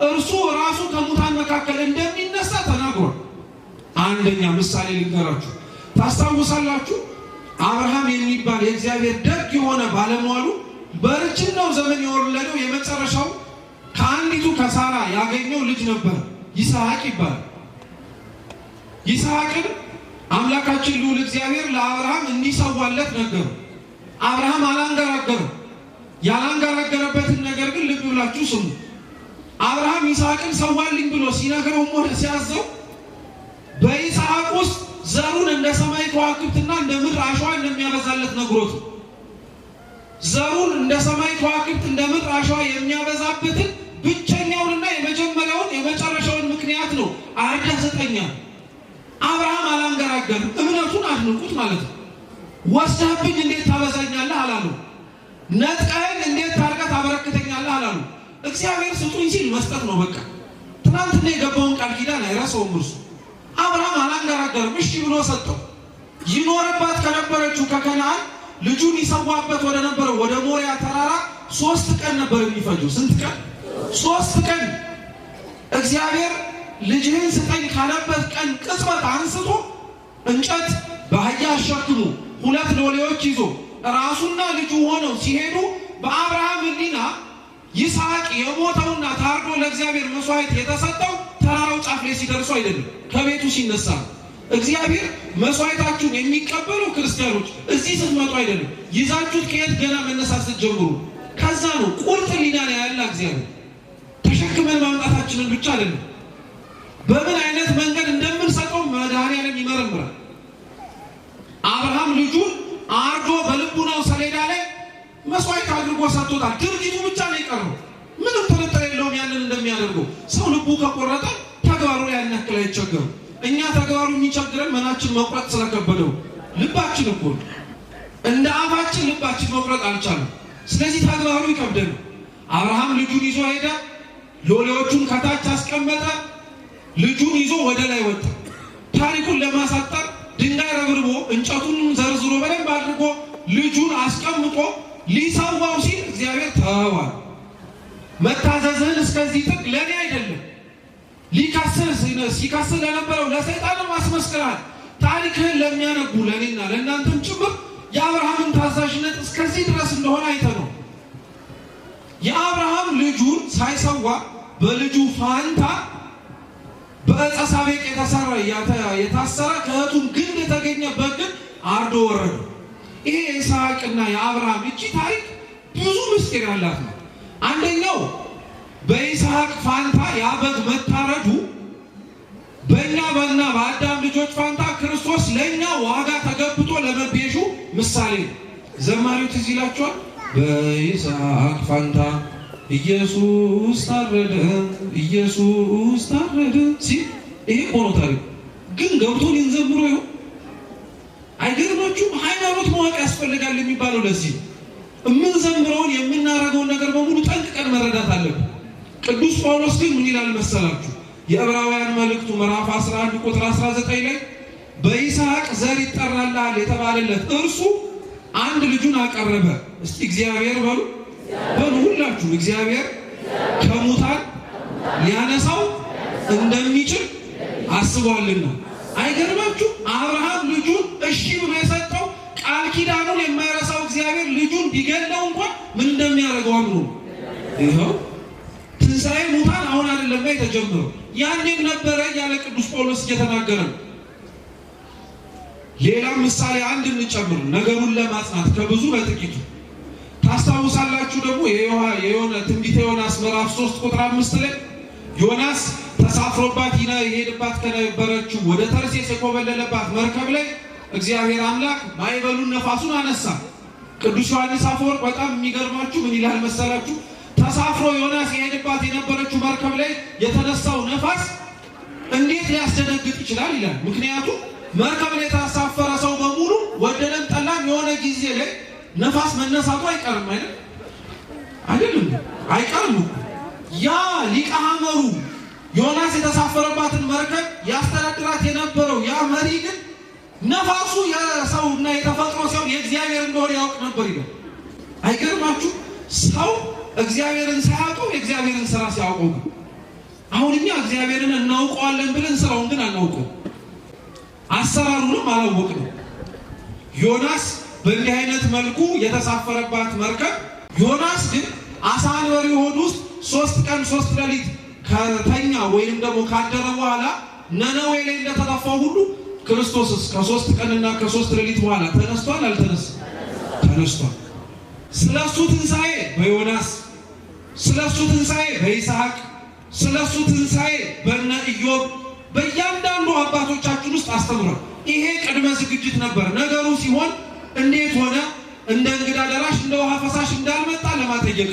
እርሱ ራሱ ከሙታን መካከል እንደሚነሳ ተናግሯል። አንደኛ ምሳሌ ልንገራችሁ። ታስታውሳላችሁ? አብርሃም የሚባል የእግዚአብሔር ደግ የሆነ ባለሟሉ በርጅናው ዘመን የወለደው የመጨረሻው ከአንዲቱ ከሳራ ያገኘው ልጅ ነበር፣ ይስሐቅ ይባላል። ይስሐቅን አምላካችን ልዑል እግዚአብሔር ለአብርሃም እንዲሰዋለት ነገሩ። አብርሃም አላንገራገረም። ያላንገራገረበትን ነገር ግን ልብ ብላችሁ ስሙ። አብርሃም ይስሐቅን ሰዋልኝ ብሎ ሲነግረው ሆነ ሲያዘው በይስሐቅ ውስጥ ዘሩን እንደ ሰማይ ከዋክብትና እንደ ምድር አሸዋ እንደሚያበዛለት ነግሮት ዘሩን እንደ ሰማይ ከዋክብት እንደ ምድር አሸዋ የሚያበዛበትን ብቸኛውንና የመጀመሪያውን የመጨረሻውን ምክንያት ነው አርደህ ስጠኝ። አብርሃም አላንገራገርም። እምነቱን አድንቁት ማለት ነው። ወስደህብኝ እንዴት ታበዛኛለህ አላለው። ነጥቀኸኝ እንዴት ታርቀህ ታበረክተኛለህ አላለው። እግዚአብሔር ስጡኝ ሲል መስጠት ነው በቃ። ትናንትና የገባውን ቃል ኪዳን አይረሳውም እርሱ። አብርሃም አላንገራገርም፣ እሺ ብሎ ሰጠው። ይኖርባት ከነበረችው ከከነዓን ልጁን ይሰዋበት ወደ ነበረው ወደ ሞሪያ ተራራ 3 ቀን ነበር የሚፈጀው። ስንት ቀን? 3 ቀን። እግዚአብሔር ልጅህን ስጠኝ ካለበት ቀን ቅጽበት አንስቶ እንጨት በአህያ አሸክሞ 2 ሎሌዎች ይዞ ራሱና ልጁ ሆነው ሲሄዱ በአብርሃም ሕሊና ይስሐቅ የሞተውና ታርዶ ለእግዚአብሔር መስዋዕት የተሰጠው ተራራው ጫፍ ላይ ሲደርሱ አይደለም፣ ከቤቱ ሲነሳ። እግዚአብሔር መስዋዕታችሁን የሚቀበለው ክርስቲያኖች እዚህ ስትመጡ አይደለም፣ ይዛችሁት ከየት ገና መነሳት ስትጀምሩ ከዛ ነው። ቁርጥ ሕሊና ነው ያለ እግዚአብሔር። ተሸክመን ማምጣታችንን ብቻ አይደለም፣ በምን አይነት መንገድ እንደምንሰጠው መድኃኒዓለም ይመረምራል። አብርሃም ልጁን አርዶ በልቡናው ሰሌዳ ላይ መስዋዕት አድርጎ ሰጥቶታል። ድርጊቱ ብቻ ነው የቀረው። ምንም ጥርጥር የለውም ያንን እንደሚያደርገው። ሰው ልቡ ከቆረጠ ተግባሩ ያን ያክል አይቸገርም። እኛ ተግባሩ የሚቸግረን መናችን መቁረጥ ስለከበደው ልባችን እኮ እንደ አፋችን ልባችን መቁረጥ አልቻለም። ስለዚህ ተግባሩ ይከብደን። አብርሃም ልጁን ይዞ ሄደ። ሎሌዎቹን ከታች አስቀመጠ። ልጁን ይዞ ወደ ላይ ወጣ። ታሪኩን ለማሳጠር ድንጋይ ረብርቦ እንጨቱን ዘርዝሮ በደንብ አድርጎ ልጁን አስቀምጦ ሊሰዋው ሲል እግዚአብሔር ተዋል። መታዘዝህን እስከዚህ ጥግ ለኔ አይደለም ሲካስህ ለነበረው ለሰይጣንም አስመስክራል። ታሪክህን ለሚያነቡ ለኔና ለእናንተም ጭምር የአብርሃምን ታዛዥነት እስከዚህ ድረስ እንደሆነ አይተነው። የአብርሃም ልጁን ሳይሰዋ በልጁ ፋንታ በዕፀ ሳቤቅ የታሰረ ከእህቱም ግንድ የተገኘበት ግን አርዶ ወረደ። ይሄ የይስሐቅና የአብርሃም እቺ ታሪክ ብዙ ምስጢር ያላት ነው። አንደኛው በይስሐቅ ፋንታ ያበግ መታረዱ በእኛና በአዳም ልጆች ፋንታ ክርስቶስ ለእኛ ዋጋ ተገብቶ ለመቤዡ ምሳሌ ነው። ዘማሪው ትዝ ይላችኋል። በይስሐቅ ፋንታ ኢየሱስ ታረደ፣ ኢየሱስ ታረደ ሲል ይሄ ቆኖ ታሪክ ግን ገብቶን እንዘምሮ ይሁን አይገርማችሁም? ሃይማኖት ማወቅ ያስፈልጋል የሚባለው ለዚህ የምንዘምረውን የምናደርገውን ነገር በሙሉ ጠንቅቀን መረዳት አለብን። ቅዱስ ጳውሎስ ግን ምን ይላል መሰላችሁ? የዕብራውያን መልእክቱ ምዕራፍ 11 ቁጥር 19 ላይ በይስሐቅ ዘር ይጠራልሃል የተባለለት እርሱ አንድ ልጁን አቀረበ። እስቲ እግዚአብሔር በሉ ሁላችሁ። እግዚአብሔር ከሙታን ሊያነሳው እንደሚችል አስቧልና። አይገርማችሁ? አብርሃም ልጁን እሺ ብሎ የሰጠው ቃል ኪዳኑን የማይረሳው እግዚአብሔር ልጁን ቢገለው እንኳን ምን እንደሚያደርገው አምኖ ይኸው ትንሣኤ ሙታን አሁን አይደለም የተጀመረው ያኔም ነበረ ያለ ቅዱስ ጳውሎስ እየተናገረ ነው። ሌላ ምሳሌ አንድ እንጨምር ነገሩን ለማጽናት ከብዙ በጥቂቱ ታስታውሳላችሁ። ደግሞ የሆነ ትንቢተ ዮናስ ምዕራፍ 3 ቁጥር 5 ላይ ዮናስ ተሳፍሮባት ይሄድባት ከነበረችው ወደ ተርሴስ የኮበለለባት መርከብ ላይ እግዚአብሔር አምላክ ማዕበሉን ነፋሱን አነሳ። ቅዱስ ዮሐንስ አፈወርቅ በጣም የሚገርማችሁ ምን ይላል መሰላችሁ? ተሳፍሮ ዮናስ የሄድባት የነበረችው መርከብ ላይ የተነሳው ነፋስ እንዴት ሊያስደነግጥ ይችላል ይላል። ምክንያቱም መርከብ ላይ የተሳፈረ ሰው በሙሉ ወደደም ጠላም የሆነ ጊዜ ላይ ነፋስ መነሳቱ አይቀርም አይደለም? አይቀርም። ያ ሊቀ ሐመሩ ዮናስ የተሳፈረባትን መርከብ ያስተዳድራት የነበረው ያ መሪ ግን ነፋሱ የሰውና የተፈጥሮ ሲሆን የእግዚአብሔር እንደሆነ ያውቅ ነበር ይላል። አይገርማችሁ? ሰው እግዚአብሔርን ሳያውቀው የእግዚአብሔርን ስራ ሲያውቀው ግን አሁን እኛ እግዚአብሔርን እናውቀዋለን ብለን ስራውን ግን አናውቀው፣ አሰራሩንም አላወቅንም። ዮናስ በእንዲህ አይነት መልኩ የተሳፈረባት መርከብ ዮናስ ግን አሳ አንበሪ ሆድ ውስጥ 3 ቀን 3 ሌሊት ከተኛ ወይም ደግሞ ካደረ በኋላ ነነዌ ላይ እንደተጠፋው ሁሉ ክርስቶስስ ከ3 ቀንና ከ3 ሌሊት በኋላ ተነስቷል አልተነሳም? ተነስቷል። ስለሱ ትንሣኤ በዮናስ፣ ስለሱ ትንሣኤ በይስሐቅ፣ ስለሱ ትንሣኤ በእነ ኢዮብ በእያንዳንዱ አባቶቻችን ውስጥ አስተምሯል። ይሄ ቅድመ ዝግጅት ነበር። ነገሩ ሲሆን እንዴት ሆነ? እንደ እንግዳ ደራሽ እንደ ውሃ ፈሳሽ እንዳልመጣ ለማጠየቅ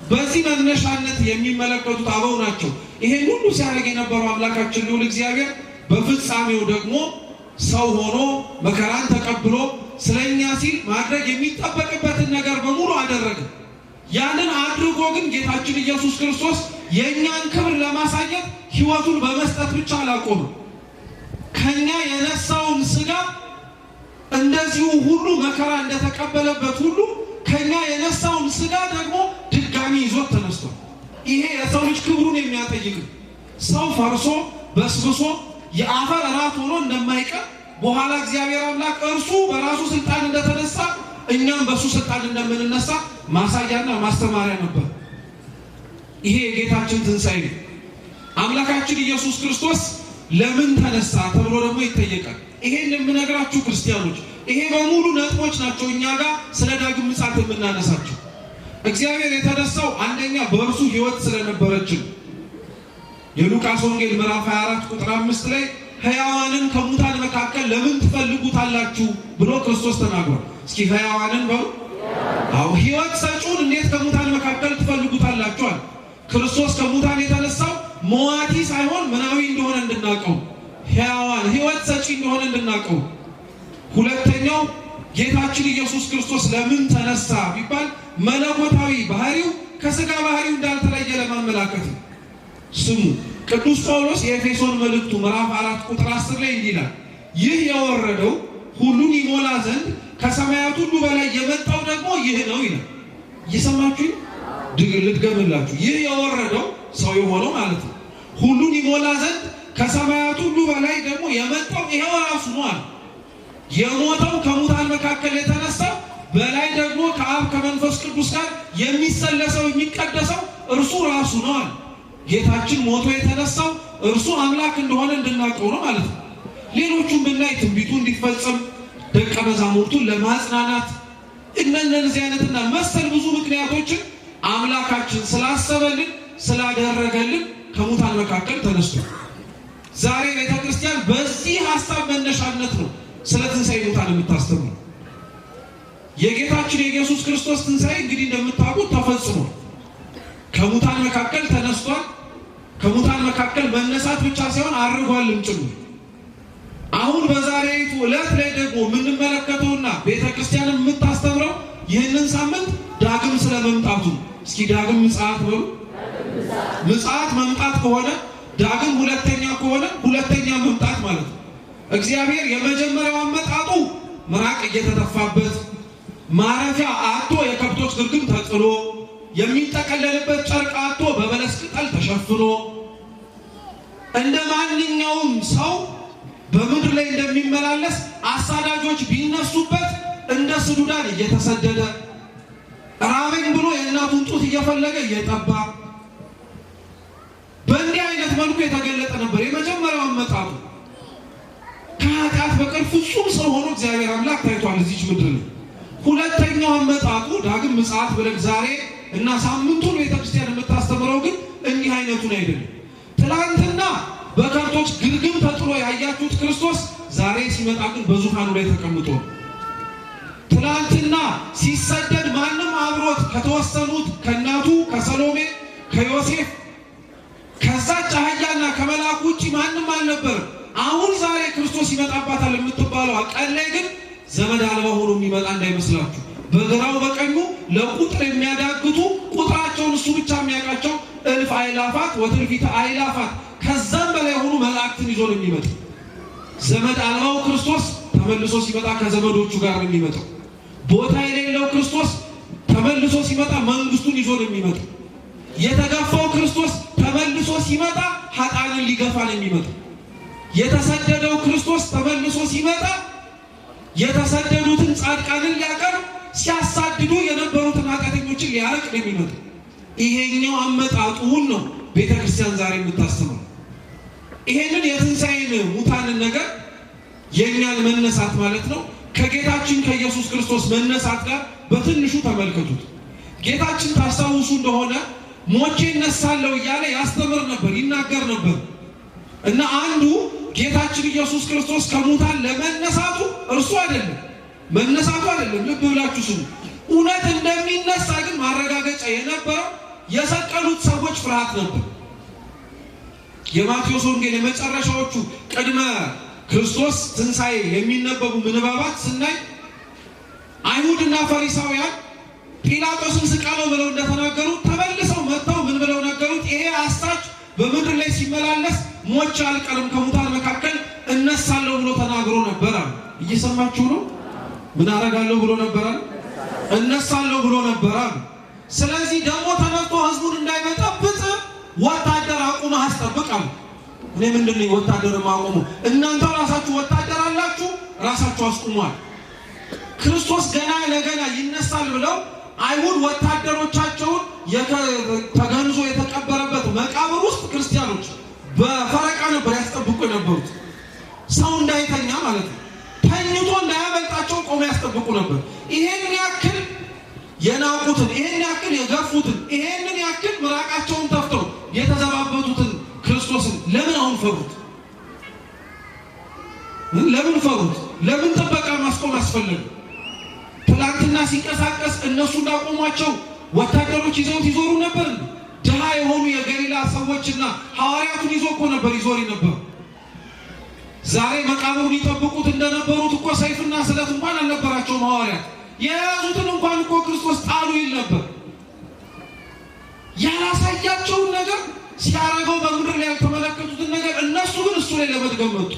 በዚህ መነሻነት የሚመለከቱት አበው ናቸው። ይሄን ሁሉ ሲያደርግ የነበረው አምላካችን ልዑል እግዚአብሔር በፍጻሜው ደግሞ ሰው ሆኖ መከራን ተቀብሎ ስለኛ ሲል ማድረግ የሚጠበቅበትን ነገር በሙሉ አደረገ። ያንን አድርጎ ግን ጌታችን ኢየሱስ ክርስቶስ የእኛን ክብር ለማሳየት ሕይወቱን በመስጠት ብቻ አላቆመም። ከኛ የነሳውን ሥጋ እንደዚሁ ሁሉ መከራ እንደተቀበለበት ሁሉ ከኛ የነሳውን ሥጋ ደግሞ ድጋሚ ይዞት ተነስቷል። ይሄ የሰው ልጅ ክብሩን የሚያጠይቅ ሰው ፈርሶ በስብሶ የአፈር እራት ሆኖ እንደማይቀር በኋላ እግዚአብሔር አምላክ እርሱ በራሱ ስልጣን እንደተነሳ እኛም በሱ ስልጣን እንደምንነሳ ማሳያና ማስተማሪያ ነበር። ይሄ የጌታችን ትንሣኤ ነው። አምላካችን ኢየሱስ ክርስቶስ ለምን ተነሳ ተብሎ ደግሞ ይጠየቃል። ይሄን የምነግራችሁ ክርስቲያኖች ይሄ በሙሉ ነጥቦች ናቸው እኛ ጋር ስለ ዳግም ምጽአት የምናነሳቸው። እግዚአብሔር የተነሳው አንደኛ በእርሱ ሕይወት ስለነበረችን የሉቃስ ወንጌል ምዕራፍ 24 ቁጥር 5 ላይ ሕያዋንን ከሙታን መካከል ለምን ትፈልጉታላችሁ ብሎ ክርስቶስ ተናግሯል። እስኪ ሕያዋንን በሉ። አዎ ሕይወት ሰጪውን እንዴት ከሙታን መካከል ትፈልጉታላችኋል? ክርስቶስ ከሙታን የተነሳው ሞዋቲ ሳይሆን ምናዊ እንደሆነ እንድናቀው፣ ሕያዋን ሕይወት ሰጪ እንደሆነ እንድናቀው። ሁለተኛው ጌታችን ኢየሱስ ክርስቶስ ለምን ተነሳ ቢባል መለኮታዊ ባህሪው ከሥጋ ባህሪው እንዳልተለየ ለማመላከት ነው። ስሙ ቅዱስ ጳውሎስ የኤፌሶን መልእክቱ ምዕራፍ 4 ቁጥር 10 ላይ እንዲህ ይላል፣ ይህ የወረደው ሁሉን ይሞላ ዘንድ ከሰማያት ሁሉ በላይ የመጣው ደግሞ ይህ ነው ይላል። እየሰማችሁ ልድገምላችሁ። ይህ የወረደው ሰው የሆነው ማለት ነው። ሁሉን ይሞላ ዘንድ ከሰማያት ሁሉ በላይ ደግሞ የመጣው ይሄው ራሱ ነው አለ። የሞተው ከሙታን መካከል የተነሳው በላይ ደግሞ ከአብ ከመንፈስ ቅዱስ ጋር የሚሰለሰው የሚቀደሰው እርሱ ራሱ ነው አለ። ጌታችን ሞቶ የተነሳው እርሱ አምላክ እንደሆነ እንድናውቀው ነው ማለት ነው። ሌሎቹም ብናይ ትንቢቱ እንዲፈጸም ደቀ መዛሙርቱን ለማጽናናት እነዚህ አይነትና መሰል ብዙ ምክንያቶችን አምላካችን ስላሰበልን ስላደረገልን ከሙታን መካከል ተነስቷል። ዛሬ ቤተክርስቲያን በዚህ ሐሳብ መነሻነት ነው ስለ ትንሣኤ ሙታን የምታስተምረው። የጌታችን የኢየሱስ ክርስቶስ ትንሣኤ እንግዲህ እንደምታውቁት ተፈጽሟል። ከሙታን መካከል ተነስቷል። ከሙታን መካከል መነሳት ብቻ ሳይሆን አርጓልም ጭምር። አሁን በዛሬቱ ዕለት ላይ ደግሞ የምንመለከተውና ቤተክርስቲያንን የምታስተምረው ይህንን ሳምንት ዳግም ስለመምጣቱ። እስኪ ዳግም ምጽአት በሉ። ምጽአት መምጣት ከሆነ ዳግም ሁለተኛ ከሆነ ሁለተኛ መምጣት ማለት ነው። እግዚአብሔር የመጀመሪያው አመጣጡ ምራቅ እየተተፋበት ማረፊያ አጥቶ የከብቶች ግርግም ተጥሎ የሚጠቀለልበት ጨርቅ አጥቶ በበለስ ቅጠል ተሸፍኖ እንደ ማንኛውም ሰው በምድር ላይ እንደሚመላለስ አሳዳጆች ቢነሱበት እንደ ስዱዳን እየተሰደደ ራበኝ ብሎ የእናቱን ጡት እየፈለገ እየጠባ በእንዲህ አይነት መልኩ የተገለጠ ነበር የመጀመሪያው አመጣጡ። ከኃጢአት በቀር ፍጹም ሰው ሆኖ እግዚአብሔር አምላክ ታይቷል እዚች ምድር ላይ። ሁለተኛው አመጣጡ ዳግም ምጽአት ብለን ዛሬ እና ሳምንቱን ቤተክርስቲያን የምታስተምረው ግን እንዲህ አይነቱን አይደለም። ትላንትና በከብቶች ግርግም ተጥሎ ያያችሁት ክርስቶስ ዛሬ ሲመጣ ግን በዙፋኑ ላይ ተቀምጦ ነው። ትላንትና ሲሰደድ ማንም አብሮት ከተወሰኑት ከእናቱ ከሰሎሜ ከዮሴፍ ከዛች አህያና ከመልአኩ ውጭ ማንም አልነበረም። አሁን ዛሬ ክርስቶስ ይመጣባታል የምትባለው ቀን ላይ ግን ዘመድ አልባ ሆኖ የሚመጣ እንዳይመስላችሁ በግራው በቀኙ ለቁጥር የሚያዳግቱ ቁጥራቸውን እሱ ብቻ የሚያውቃቸው እልፍ አእላፋት ወትርፊተ አእላፋት ከዛም በላይ የሆኑ መላእክትን ይዞ ነው የሚመጣው። ዘመድ አልባው ክርስቶስ ተመልሶ ሲመጣ ከዘመዶቹ ጋር ነው የሚመጣው። ቦታ የሌለው ክርስቶስ ተመልሶ ሲመጣ መንግስቱን ይዞ ነው የሚመጣው። የተገፋው ክርስቶስ ተመልሶ ሲመጣ ኃጥአንን ሊገፋ ነው የሚመጣው። የተሰደደው ክርስቶስ ተመልሶ ሲመጣ የተሰደዱትን ጻድቃንን ሊያቀርብ ሲያሳድዱ የነበሩትን ኃጢአተኞችን ሊያርቅ ነው የሚመጣው። ይሄኛው አመጣጡን ነው ቤተክርስቲያን ዛሬ የምታስተምረው። ይሄንን የትንሣኤን ሙታንን ነገር የኛን መነሳት ማለት ነው ከጌታችን ከኢየሱስ ክርስቶስ መነሳት ጋር በትንሹ ተመልከቱት። ጌታችን ታስታውሱ እንደሆነ ሞቼ እነሳለሁ እያለ ያስተምር ነበር፣ ይናገር ነበር እና አንዱ ጌታችን ኢየሱስ ክርስቶስ ከሙታን ለመነሳቱ እርሱ አይደለም መነሳቱ አይደለም። ልብ ብላችሁ ስሙ። እውነት እንደሚነሳ ግን ማረጋገጫ የነበረው የሰቀሉት ሰዎች ፍርሃት ነበር። የማቴዎስ ወንጌል የመጨረሻዎቹ ቅድመ ክርስቶስ ትንሣኤ የሚነበቡ ምንባባት ስናይ አይሁድና ፈሪሳውያን ጲላጦስን ስቀለው ብለው እንደተናገሩ ተመልሰው መጥተው ምን ብለው ነገሩት? ይሄ አሳች በምድር ላይ ሲመላለስ ሞቼ አልቀርም ከሙታን መካከል እነሳለሁ ብሎ ተናግሮ ነበር። እየሰማችሁ ነው? ምን አደርጋለሁ ብሎ ነበር? እነሳለሁ ብሎ ነበር። ስለዚህ ደግሞ ተነስቶ ህዝቡን እንዳይመጣብጥ ወታደር አቁመህ አስጠብቃለሁ። እኔ ምንድነው ወታደር ማቆሙ? እናንተ ራሳችሁ ወታደር አላችሁ፣ ራሳችሁ አስቁሟል። ክርስቶስ ገና ለገና ይነሳል ብለው አይሁድ ወታደሮቻቸውን ተገንዞ የተቀበረበት መቃብር ውስጥ ክርስቲያኖች በፈረቃ ነበር ያስጠብቁ የነበሩት። ሰው እንዳይተኛ ማለት ነው። ተኝቶ እንዳያመልጣቸው ቆመው ያስጠብቁ ነበር። ይሄን ያክል የናቁትን፣ ይሄን ያክል የገፉትን፣ ይሄንን ያክል ምራቃቸውን ተፍተው የተዘባበቱትን ክርስቶስን ለምን አሁን ፈሩት? ለምን ፈሩት? ለምን ጥበቃ ማስቆም አስፈለገ? ትላንትና ሲንቀሳቀስ እነሱ እንዳቆሟቸው ወታደሮች ይዘውት ይዞሩ ነበር። ድሃ የሆኑ የገሊላ ሰዎችና ሐዋርያቱን ይዞ እኮ ነበር ይዞር ነበር። ዛሬ መቃብሩን ይጠብቁት እንደነበሩት እኮ ሰይፍና ስለት እንኳን አልነበራቸውም ሐዋርያት። የያዙትን እንኳን እኮ ክርስቶስ ጣሉ ይል ነበር። ያላሳያቸውን ነገር ሲያረገው በምድር ላይ ያልተመለከቱትን ነገር እነሱ ግን እሱ ላይ ለመድገም መጡ።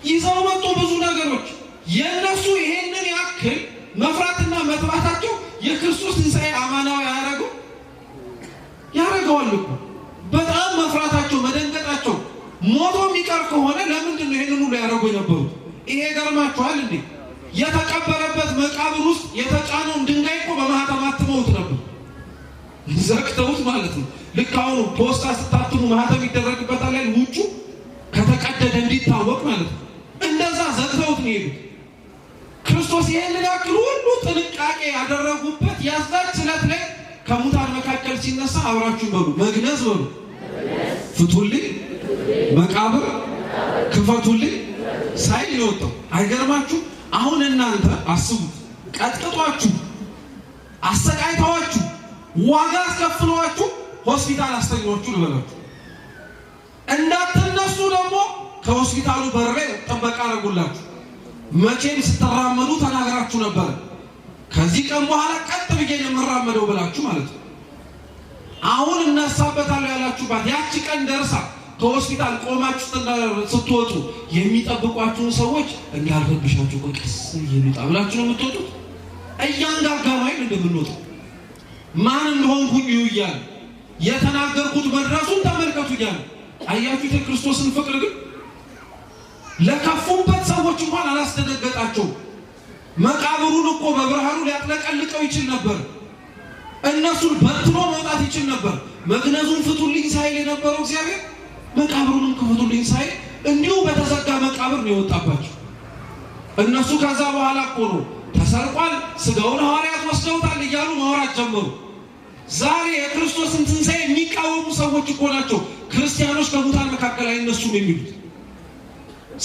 ይዘው መጡ ብዙ ነገሮች። የነሱ ይሄንን ያክል መፍራትና መጥባታቸው የክርስቶስ ትንሣኤ አማናዊ ያረገዋል እኮ። በጣም መፍራታቸው፣ መደንገጣቸው ሞቶ የሚቀር ከሆነ ለምንድን ነው ይሄንን ሁሉ ያደረጉ የነበሩት? ይሄ ገርማችኋል እንዴ? የተቀበረበት መቃብር ውስጥ የተጫነውን ድንጋይ እኮ በማህተም አትመውት ነበር፣ ዘግተውት ማለት ነው። ልክ አሁኑ ፖስታ ስታትሙ ማህተም ይደረግበታል ላይ ውጩ ከተቀደደ እንዲታወቅ ማለት ነው። እንደዛ ዘግተውት ነው የሄዱት። ክርስቶስ ይሄንን ያክል ሁሉ ጥንቃቄ ያደረጉበት ያዛች ዕለት ላይ ከሙታን መካከል ሲነሳ አብራችሁ በሉ መግነዝ በሉ ፍቱልኝ፣ መቃብር ክፈቱልኝ ሳይል ይወጣው። አይገርማችሁ? አሁን እናንተ አስቡት፣ ቀጥቅጧችሁ፣ አሰቃይታችሁ፣ ዋጋ አስከፍሏችሁ ሆስፒታል አስተኛችሁ ልበላችሁ። እንዳትነሱ ደግሞ ከሆስፒታሉ በር ላይ ጥበቃ አደረጉላችሁ። መቼም ስትራመዱ ተናግራችሁ ነበር፣ ከዚህ ቀን በኋላ ቀጥ ብዬ የምራመደው ብላችሁ ማለት ነው። አሁን እነሳበታለሁ ያላችሁባት ያቺ ቀን ደርሳ ከሆስፒታል ቆማችሁ ስትወጡ የሚጠብቋችሁን ሰዎች እንዳልረብሻችሁ ቀስ ይሉጣ ብላችሁ ነው የምትወጡት። እያንጋጋው አይደል እንደምንወጣው ማን እንደሆንኩኝ ይያል የተናገርኩት መድረሱን ተመልከቱ ይያል። አያችሁት የክርስቶስን ፍቅር ግን ለከፉበት ሰዎች እንኳን አላስደነገጣቸው። መቃብሩን እኮ በብርሃኑ ሊያጥለቀልቀው ይችል ነበር። እነሱን በትኖ መውጣት ይችል ነበር። መግነዙን ፍቱልኝ ሳይል የነበረው እግዚአብሔር መቃብሩንም ክፈቱልኝ ሳይል እንዲሁ በተዘጋ መቃብር ነው የወጣባቸው። እነሱ ከዛ በኋላ እኮ ነው ተሰርቋል፣ ስጋውን ሐዋርያት ወስደውታል እያሉ ማውራት ጀመሩ። ዛሬ የክርስቶስን ትንሣኤ የሚቃወሙ ሰዎች እኮ ናቸው ክርስቲያኖች ከሙታን መካከል አይነሱም የሚሉት።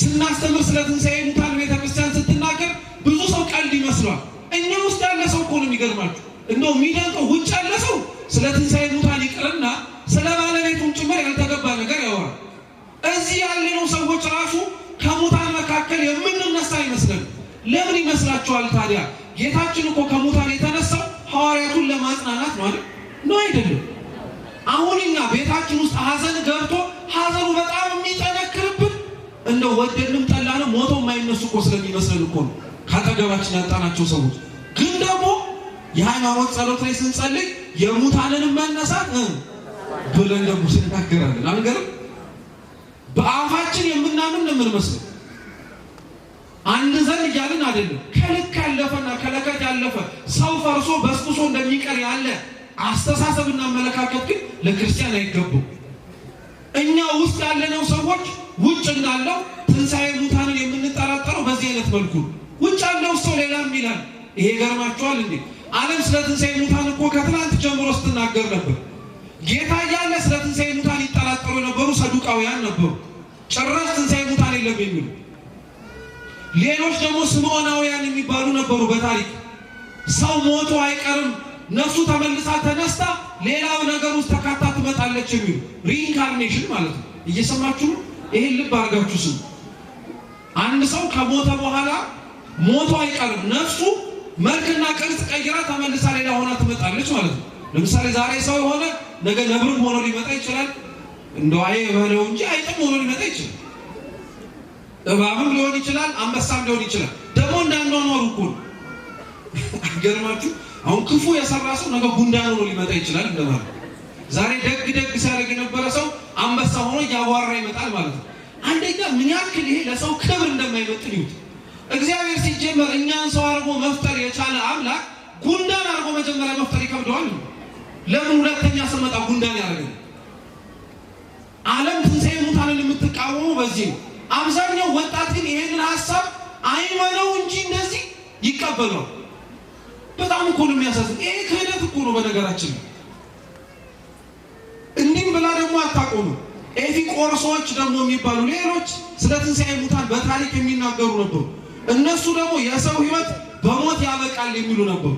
ስናስተምር ስለ ትንሣኤ ሙታን ቤተክርስቲያን ስትናገር ብዙ ሰው ቀልድ ይመስሏል። እኛ ውስጥ ያለ ሰው እኮ ነው የሚገርማችሁ። እንደው የሚደንቀው ውጭ ያለ ሰው ስለ ትንሣኤ ሙታን ይቅርና ስለ ባለቤቱም ጭምር ያልተገባ ነገር ያወራል። እዚህ ያለነው ሰዎች ራሱ ከሙታን መካከል የምንነሳ አይመስለን። ለምን ይመስላችኋል ታዲያ? ጌታችን እኮ ከሙታን የተነሳው ሐዋርያቱን ለማጽናናት ነው አይደል? ነው አይደለም? አሁን እኛ ቤታችን ውስጥ ሐዘን ገብቶ ሐዘኑ በጣም የሚጠነክርብን እንደው ወደድንም ጠላንም ሞቶ የማይነሱ እኮ ስለሚመስለን እኮ ነው ካጠገባችን ያጣናቸው ሰዎች። ግን ደግሞ የሃይማኖት ጸሎት ላይ ስንጸልይ የሙታንን መነሳት ብለን ደግሞ ስንናገራለን። አንገርም? በአፋችን የምናምን ነው የምንመስለው። አንድ ዘን እያልን አይደለም። ከልክ ያለፈና ከለከት ያለፈ ሰው ፈርሶ በስብሶ እንደሚቀር ያለ አስተሳሰብና አመለካከት ግን ለክርስቲያን አይገባም። እኛ ውስጥ ያለነው ሰዎች ውጭ እንዳለው ትንሣኤ ሙታንን የምንጠራጠረው በዚህ አይነት መልኩ ውጭ ያለው ሰው ሌላም ይላል። ይሄ ገርማቸዋል እንዴ? ዓለም ስለ ትንሣኤ ሙታን እኮ ከትናንት ጀምሮ ስትናገር ነበር። ጌታ እያለ ስለ ትንሣኤ ሙታን ይጠራጠሩ የነበሩ ሰዱቃውያን ነበሩ። ጭራሽ ትንሣኤ ሙታን የለም የሚሉ ሌሎች ደግሞ ስምዖናውያን የሚባሉ ነበሩ። በታሪክ ሰው ሞቶ አይቀርም ነፍሱ ተመልሳ ተነስታ ሌላው ነገር ውስጥ ተካታ ትመጣለች የሚሉ ሪኢንካርኔሽን ማለት ነው። እየሰማችሁ ነው? ይሄን ልብ አድርጋችሁ ስሙ። አንድ ሰው ከሞተ በኋላ ሞቶ አይቀርም ነፍሱ መልክና ቅርጽ ቀይራ ተመልሳ ሌላ ሆና ትመጣለች ማለት ነው። ለምሳሌ ዛሬ ሰው የሆነ ነገ ነብርም ሆኖ ሊመጣ ይችላል። እንደው አይ በለው እንጂ አይጥም ሆኖ ሊመጣ ይችላል። እባብም ሊሆን ይችላል፣ አንበሳም ሊሆን ይችላል። ደግሞ እንዳንኖር እኮ አገርማችሁ አሁን ክፉ የሰራ ሰው ነገ ጉንዳን ሆኖ ሊመጣ ይችላል እንደማለት። ዛሬ ደግ ሲያደርግ የነበረ ሰው አንበሳ ሆኖ እያዋራ ይመጣል ማለት ነው። አንደኛ ምን ያክል ይሄ ለሰው ክብር እንደማይመጥን ይሁት። እግዚአብሔር ሲጀመር እኛን ሰው አድርጎ መፍጠር የቻለ አምላክ ጉንዳን አድርጎ መጀመሪያ መፍጠር ይከብደዋል። ለምን ሁለተኛ ስመጣ ጉንዳን ያደርጋል? ዓለም ትንሣኤ ሙታንን የምትቃወመው በዚህ ነው። አብዛኛው ወጣት ግን ይሄንን ሐሳብ አይመነው እንጂ እንደዚህ ይቀበለው። በጣም እኮ ነው የሚያሳዝን። ይሄ ክህደት እኮ ነው በነገራችን። እንዲህም ብላ ደግሞ አታቆሙ። ኤፊቆርሶች ደግሞ የሚባሉ ሌሎች ስለ ትንሣኤ ሙታን በታሪክ የሚናገሩ ነበሩ። እነሱ ደግሞ የሰው ሕይወት በሞት ያበቃል የሚሉ ነበሩ።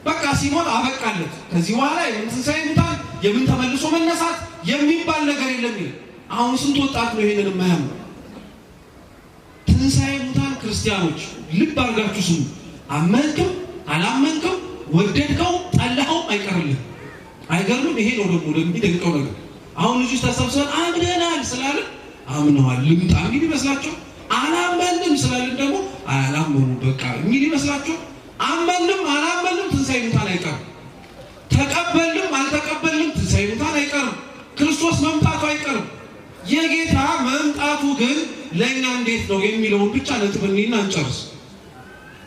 በቃ ሲሞት አበቃለት፣ ከዚህ በኋላ የምን ትንሣኤ ሙታን የምን ተመልሶ መነሳት የሚባል ነገር የለም ይላል። አሁን ስንት ወጣት ነው ይሄንን የማያምኑ? ትንሣኤ ሙታን ክርስቲያኖች ልብ አድርጋችሁ ስሙ። አመንክም አላመንክም ወደድከው ጠላኸው አይቀርልህ። አይገርምም? ይሄ ነው ደግሞ የሚደንቀው ነገር። አሁን ልጆች ተሰብስበን አምነናል ስላልን አምነዋል ልምጣ የሚል ይመስላቸው፣ አላመንም ስላልን ደግሞ አላመኑ በቃ የሚል ይመስላቸው። አመንም አላመንም ትንሣኤ ሙታን አይቀርም። ተቀበልንም አልተቀበልንም ትንሣኤ ሙታን አይቀርም። ክርስቶስ መምጣቱ አይቀርም። የጌታ መምጣቱ ግን ለእኛ እንዴት ነው የሚለውን ብቻ ነጥብ እንይና እንጨርስ።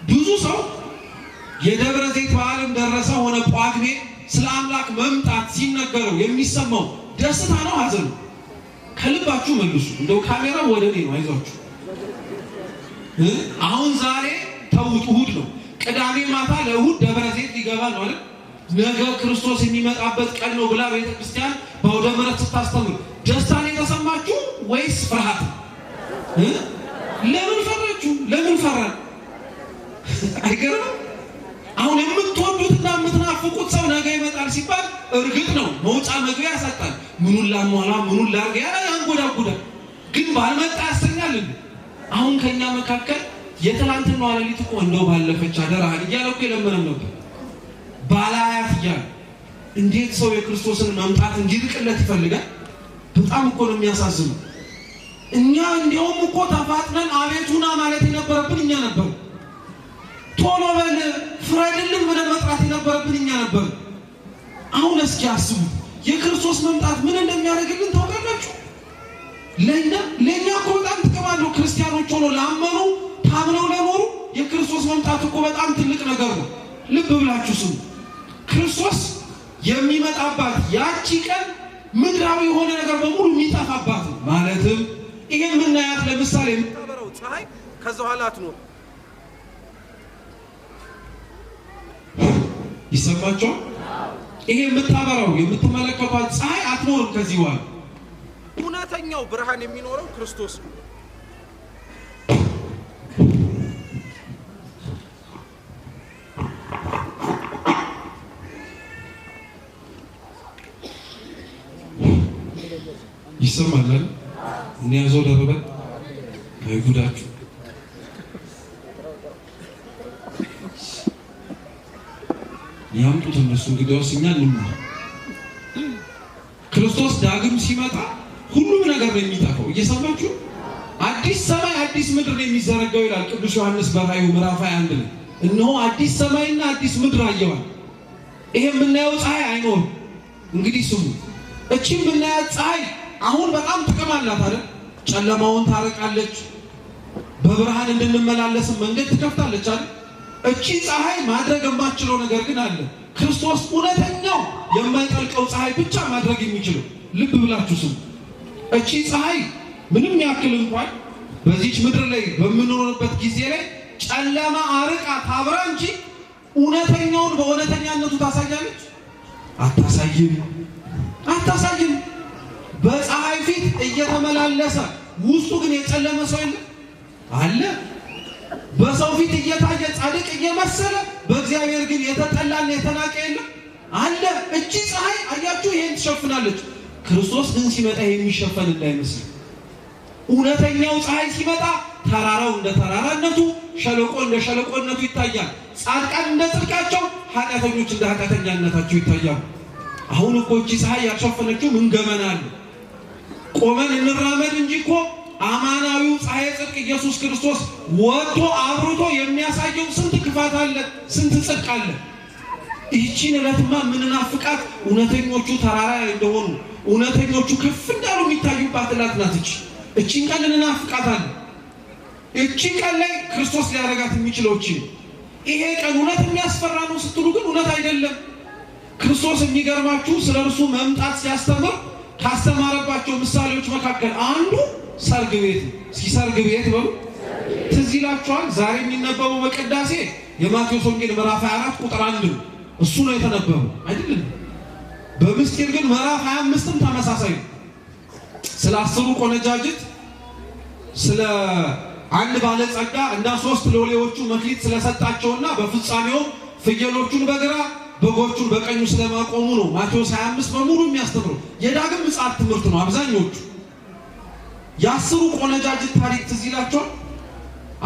ብዙ ሰው የደብረ ዘይት በዓልም ደረሰ ሆነ ጳጉሜ ስለ አምላክ መምጣት ሲነገረው የሚሰማው ደስታ ነው ሐዘን ነው? ከልባችሁ መልሱ። እንደው ካሜራው ወደ እኔ ነው፣ አይዟችሁ። አሁን ዛሬ ተውት፣ እሑድ ነው። ቅዳሜ ማታ ለእሑድ ደብረ ዘይት ሊገባ ነው አይደል? ነገ ክርስቶስ የሚመጣበት ቀን ነው ብላ ቤተክርስቲያን በአውደ ምሕረት ስታስተምር ደስታን የተሰማችሁ ወይስ ፍርሃት? ለምን ፈራችሁ? ለምን ፈራን? አይገርምም? አሁን የምትወዱትና የምትናፍቁት ሰው ነገ ይመጣል ሲባል እርግጥ ነው መውጫ መግቢያ ያሳጣል። ምኑን ላሟላ ምኑን ላርግ ያንጎዳጉዳል። ግን ባልመጣ ያሰኛል። አሁን ከኛ መካከል የትላንትናው ሌሊት እኮ እንደው ባለፈች አደራህን እያለ እኮ የለመነም ነበር ባላያት እያለ። እንዴት ሰው የክርስቶስን መምጣት እንዲርቅለት ይፈልጋል? በጣም እኮ ነው የሚያሳዝነው። እኛ እንዲያውም እኮ ተፋጥነን አቤቱና ማለት የነበረብን እኛ ነበር። ቶሎ በል ፍረድልን ብለን መጥራት የነበረብን እኛ ነበር። አሁን እስኪ አስቡ የክርስቶስ መምጣት ምን እንደሚያደርግልን ታውቃላችሁ? ለእኛ እኮ በጣም ጥቅም አለው። ክርስቲያኖች ሆኖ ላመኑ ታምነው ለኖሩ የክርስቶስ መምጣት እኮ በጣም ትልቅ ነገር ነው። ልብ ብላችሁ ስሙ። ክርስቶስ የሚመጣባት ያቺ ቀን ምድራዊ የሆነ ነገር በሙሉ የሚጠፋባት ነው። ማለትም ይሄ የምናያት ለምሳሌ የምታበራው ፀሐይ ከዛ ኋላ አትኖር። ይሰማቸው? ይሄ የምታበራው የምትመለከቷት ፀሐይ አትኖርም ከዚህ በኋላ። እውነተኛው ብርሃን የሚኖረው ክርስቶስ ነው። ይሰማል? እኔ ያዘው ደረበ አይጉዳችሁ ያምጡት እነሱ እንግዲያውስ እኛ እንማር። ክርስቶስ ዳግም ሲመጣ ሁሉም ነገር ነው የሚጠፋው። እየሰማችሁ አዲስ ሰማይ አዲስ ምድር ነው የሚዘረጋው ይላል ቅዱስ ዮሐንስ በራእዩ ምዕራፍ 21 ላይ እነሆ አዲስ ሰማይና አዲስ ምድር አየዋል። ይሄ የምናየው ፀሐይ አይኖርም። እንግዲህ ስሙ፣ እቺ የምናያት ፀሐይ አሁን በጣም ጥቅም አላት አይደል? ጨለማውን ታረቃለች፣ በብርሃን እንድንመላለስ መንገድ ትከፍታለች አይደል? እቺ ፀሐይ ማድረግ የማትችለው ነገር ግን አለ። ክርስቶስ እውነተኛው የማይጠልቀው ፀሐይ ብቻ ማድረግ የሚችለው። ልብ ብላችሁ ስሙ። እቺ ፀሐይ ምንም ያክል እንኳን በዚች ምድር ላይ በምንኖርበት ጊዜ ላይ ጨለማ አርቃ ታብራ እንጂ እውነተኛውን በእውነተኛነቱ ታሳያለች? አታሳይም። በፀሐይ ፊት እየተመላለሰ ውስጡ ግን የጨለመ ሰው የለም አለ። በሰው ፊት እየታየ ጻድቅ እየመሰለ በእግዚአብሔር ግን የተጠላና የተናቀ የለም አለ። እቺ ፀሐይ አያችሁ ይሄን ትሸፍናለች። ክርስቶስ ግን ሲመጣ የሚሸፈን እንዳይመስል። እውነተኛው ፀሐይ ሲመጣ ተራራው እንደ ተራራነቱ፣ ሸለቆ እንደ ሸለቆነቱ ይታያል። ጻድቃን እንደ ጽድቃቸው፣ ኃጢአተኞች እንደ ኃጢአተኛነታቸው ይታያሉ። አሁን እኮ እቺ ፀሐይ ያሸፈነችው ምን ገመና አለ? ቆመን እንራመድ እንጂ እኮ አማናዊው ፀሐይ ጽድቅ ኢየሱስ ክርስቶስ ወጥቶ አብርቶ የሚያሳየው ስንት ክፋት አለ፣ ስንት ጽድቅ አለ። ይህቺን ዕለትማ ምንናፍቃት እውነተኞቹ ተራራ እንደሆኑ እውነተኞቹ ከፍ እንዳሉ የሚታዩባት ዕለት ናት። እቺን ቀን እንናፍቃታለን። እቺ ቀን ላይ ክርስቶስ ሊያረጋት የሚችለው እቺ ነው። ይሄ ቀን እውነት የሚያስፈራ ነው ስትሉ ግን እውነት አይደለም። ክርስቶስ የሚገርማችሁ ስለ እርሱ መምጣት ሲያስተምር ካስተማረባቸው ምሳሌዎች መካከል አንዱ ሰርግ ቤት ነው። እስኪ ሰርግ ቤት በሉ። ትዝ ይላችኋል? ዛሬ የሚነበበው በቅዳሴ የማቴዎስ ወንጌል ምዕራፍ 24 ቁጥር 1 ነው። እሱ ነው የተነበበው አይደለም? በምስጢር ግን ምዕራፍ 25ም ተመሳሳይ ነው። ስለ 10 ቆነጃጅት፣ ስለ አንድ ባለጸጋ እና 3 ሎሌዎቹ መክሊት ስለሰጣቸውና በፍጻሜው ፍየሎቹን በግራ በጎቹን በቀኙ ስለማቆሙ ነው ማቴዎስ 25 በሙሉ የሚያስተምረው። የዳግም ምጽአት ትምህርት ነው አብዛኞቹ። የ10 ቆነጃጅት ታሪክ ትዝ ይላችኋል?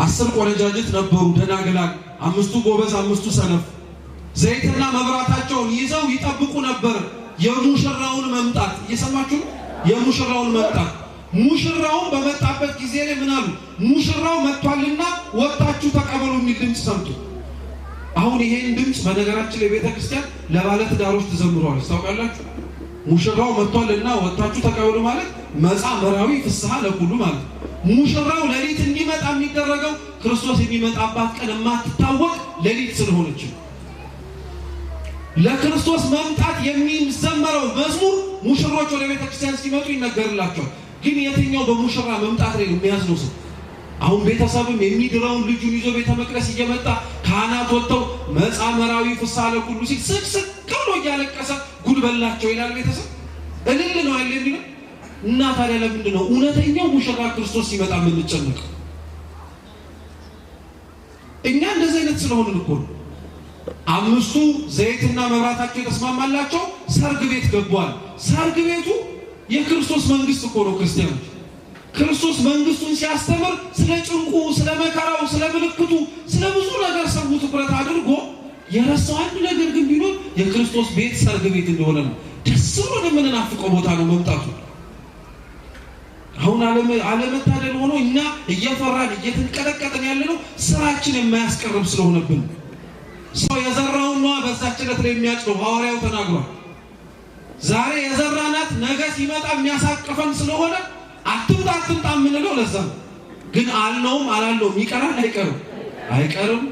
10 ቆነጃጅት ነበሩ ደናግላን፣ 5ቱ ጎበዝ 5ቱ ሰነፍ። ዘይትና መብራታቸውን ይዘው ይጠብቁ ነበር የሙሽራውን መምጣት። እየሰማችሁ ነው? የሙሽራውን መምጣት። ሙሽራውን በመጣበት ጊዜ ላይ ምን አሉ? ሙሽራው መጥቷልና ወጣችሁ ተቀበሉ የሚል ድምፅ ሰምቶ። አሁን ይሄን ድምፅ በነገራችን ላይ ቤተ ክርስቲያን ለባለ ትዳሮች ትዘምረዋለች። ታውቃላችሁ? ሙሽራው መጥቷልና ወጣችሁ ተቀበሉ ማለት መጻ መራዊ ፍስሐ ለኩሉ ማለት። ሙሽራው ሌሊት እንዲመጣ የሚደረገው ክርስቶስ የሚመጣባት ቀን የማትታወቅ ሌሊት ስለሆነች ለክርስቶስ መምጣት የሚዘመረው መዝሙር ሙሽሮች ወደ ቤተ ክርስቲያን ሲመጡ ይነገርላቸዋል። ግን የትኛው በሙሽራ መምጣት ላይ የሚያዝነው ሰው? አሁን ቤተሰብም የሚድረውን ልጁን ይዞ ቤተ መቅደስ እየመጣ ካህናት ወጥተው መጻ መራዊ ፍስሐ ለኩሉ ሲል ስቅስቅ ብሎ እያለቀሰ ጉድ በላቸው ይላል ቤተሰብ። እልል ነው አይደል የሚለው? እና ታዲያ ለምንድን ነው እውነተኛው ሙሽራ ክርስቶስ ሲመጣ የምንጨነቀው? እኛ እንደዚህ አይነት ስለሆንን እኮ ነው። 5ቱ ዘይትና መብራታቸው የተስማማላቸው ሰርግ ቤት ገቧል። ሰርግ ቤቱ የክርስቶስ መንግስት እኮ ነው። ክርስቲያኖች ክርስቶስ መንግስቱን ሲያስተምር ስለ ጭንቁ፣ ስለ መከራው፣ ስለ ምልክቱ፣ ስለ ብዙ ነገር ሰው ትኩረት አድርጎ የረሳው አንድ ነገር ግን ቢኖር የክርስቶስ ቤት ሰርግ ቤት እንደሆነ ነው። ደስ ብሎ የምንናፍቀው ቦታ ነው መምጣቱ። አሁን አለመታደል ሆኖ እኛ እየፈራን እየተንቀጠቀጥን ያለነው ስራችን የማያስቀርብ ስለሆነብን። ሰው የዘራውን ነው በዛች ዕለት ላይ የሚያጭደው። ሐዋርያው ተናግሯል። ዛሬ የዘራናት ነገ ሲመጣ የሚያሳቅፈን ስለሆነ አትምጣ የምንለው ለዛ ነው። ግን አልነውም አላለውም ይቀራል አይቀርም።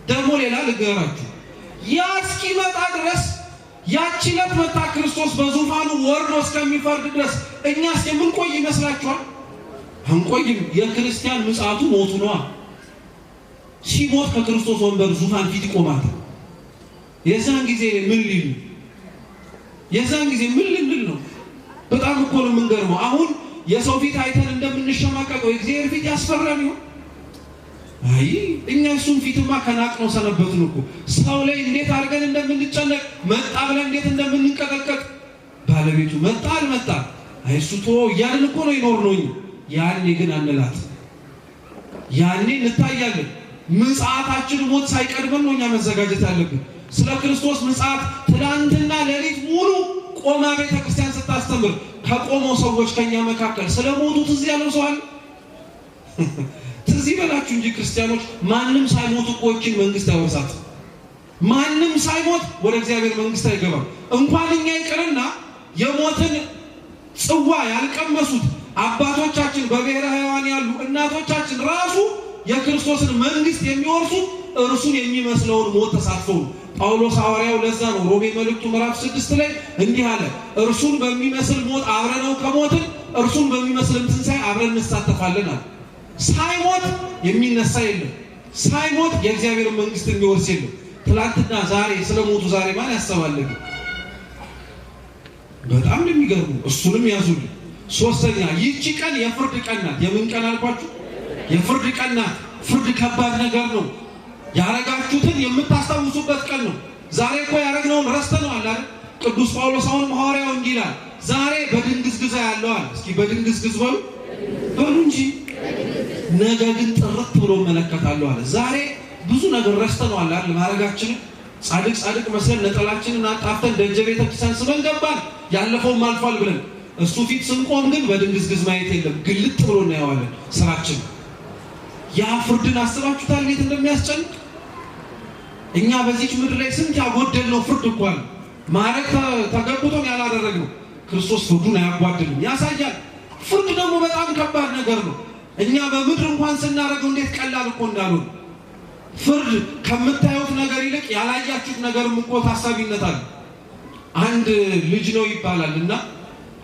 ደግሞ ሌላ ልገራችሁ፣ ያ እስኪመጣ ድረስ ያቺ ዕለት መጣ ክርስቶስ በዙፋኑ ወርዶ እስከሚፈርድ ድረስ እኛስ የምንቆይ ይመስላችኋል? አንቆይም። የክርስቲያን ምጽአቱ ሞቱ ነዋ። ሲሞት ከክርስቶስ ወንበር ዙፋን ፊት ይቆማል። የዛን ጊዜ ምን ልንል ነው? በጣም እኮ ነው የምንገርመው። አሁን የሰው ፊት አይተን እንደምንሸማቀቀው የእግዚአብሔር ፊት ያስፈራን ይሆን? አይ እኛ እሱን ፊትማ ከናቅነው ሰነበትን እኮ። ሰው ላይ እንዴት አድርገን እንደምንጨነቅ፣ መጣ ብለን እንዴት እንደምንቀጠቀጥ፣ ባለቤቱ መጣ አልመጣ አይ እሱ ተወው እያልን እኮ ነው ይኖር ነው። ያኔ ግን አንላት። ያኔ እንታያለን። ምጽአታችን ሞት ሳይቀድመን ነው እኛ መዘጋጀት ያለብን። ስለ ክርስቶስ ምጽአት ትላንትና ሌሊት ሙሉ ቆማ ቤተክርስቲያን ስታስተምር ከቆመው ሰዎች ከኛ መካከል ስለ ሞቱ ትዝ ያለው ሰው አለ? ትዝ ይበላችሁ እንጂ ክርስቲያኖች ማንም ሳይሞት እኮችን መንግስት ያወርሳት። ማንም ሳይሞት ወደ እግዚአብሔር መንግስት አይገባም። እንኳን እኛ ይቅርና የሞትን ጽዋ ያልቀመሱት አባቶቻችን በብሔረ ሕያዋን ያሉ እናቶቻችን ራሱ የክርስቶስን መንግስት የሚወርሱት እርሱን የሚመስለውን ሞት ተሳትፈው። ጳውሎስ ሐዋርያው ለዛ ነው ሮሜ መልእክቱ ምዕራፍ 6 ላይ እንዲህ አለ፣ እርሱን በሚመስል ሞት አብረነው ከሞትን እርሱን በሚመስል ትንሣኤ አብረን እንሳተፋለን አለ። ሳይሞት የሚነሳ የለም። ሳይሞት የእግዚአብሔር መንግስት የሚወርስ የለም። ትላንትና ዛሬ ስለሞቱ ዛሬ ማን ያሰባል? በጣም የሚገርሙ እሱንም ያዙልኝ። ሶስተኛ ይህች ቀን የፍርድ ቀን ናት። የምን ቀን አልኳችሁ? የፍርድ ቀን ናት። ፍርድ ከባድ ነገር ነው። ያረጋችሁትን የምታስታውሱበት ቀን ነው። ዛሬ እኮ ያረግነውን ረስተነዋል አይደል? ቅዱስ ጳውሎስ አሁን ሐዋርያው እንዲህ ይላል፣ ዛሬ በድንግዝግዝ ያለዋል። እስኪ በድንግዝግዝ በሉ እንጂ ነገ ግን ጥርት ብሎ መለከታለሁ አለ። ዛሬ ብዙ ነገር ረስተነዋል አይደል? ማረጋችንን ጻድቅ መስለን ነጠላችንን አጣፍተን ደጀ ቤተክርስቲያን ስመን ገባን። ያለፈውም አልፏል ብለን እሱ ፊት ስንቆም ግን በድንግዝግዝ ማየት የለም፣ ግልጥ ብሎ እናየዋለን ስራችን። ያ ፍርድን አስባችሁታል እንዴት እንደሚያስጨንቅ? እኛ በዚች ምድር ላይ ስንት ያጎደልነው ፍርድ እንኳን ማረግ ተገብቶን ያላደረግነው። ክርስቶስ ፍርዱን አያጓድልም፣ ያሳያል። ፍርድ ደግሞ በጣም ከባድ ነገር ነው። እኛ በምድር እንኳን ስናደርገው እንዴት ቀላል እኮ እንዳልሆነ። ፍርድ ከምታዩት ነገር ይልቅ ያላያችሁት ነገርም እኮ ታሳቢነት አለ። አንድ ልጅ ነው ይባላል እና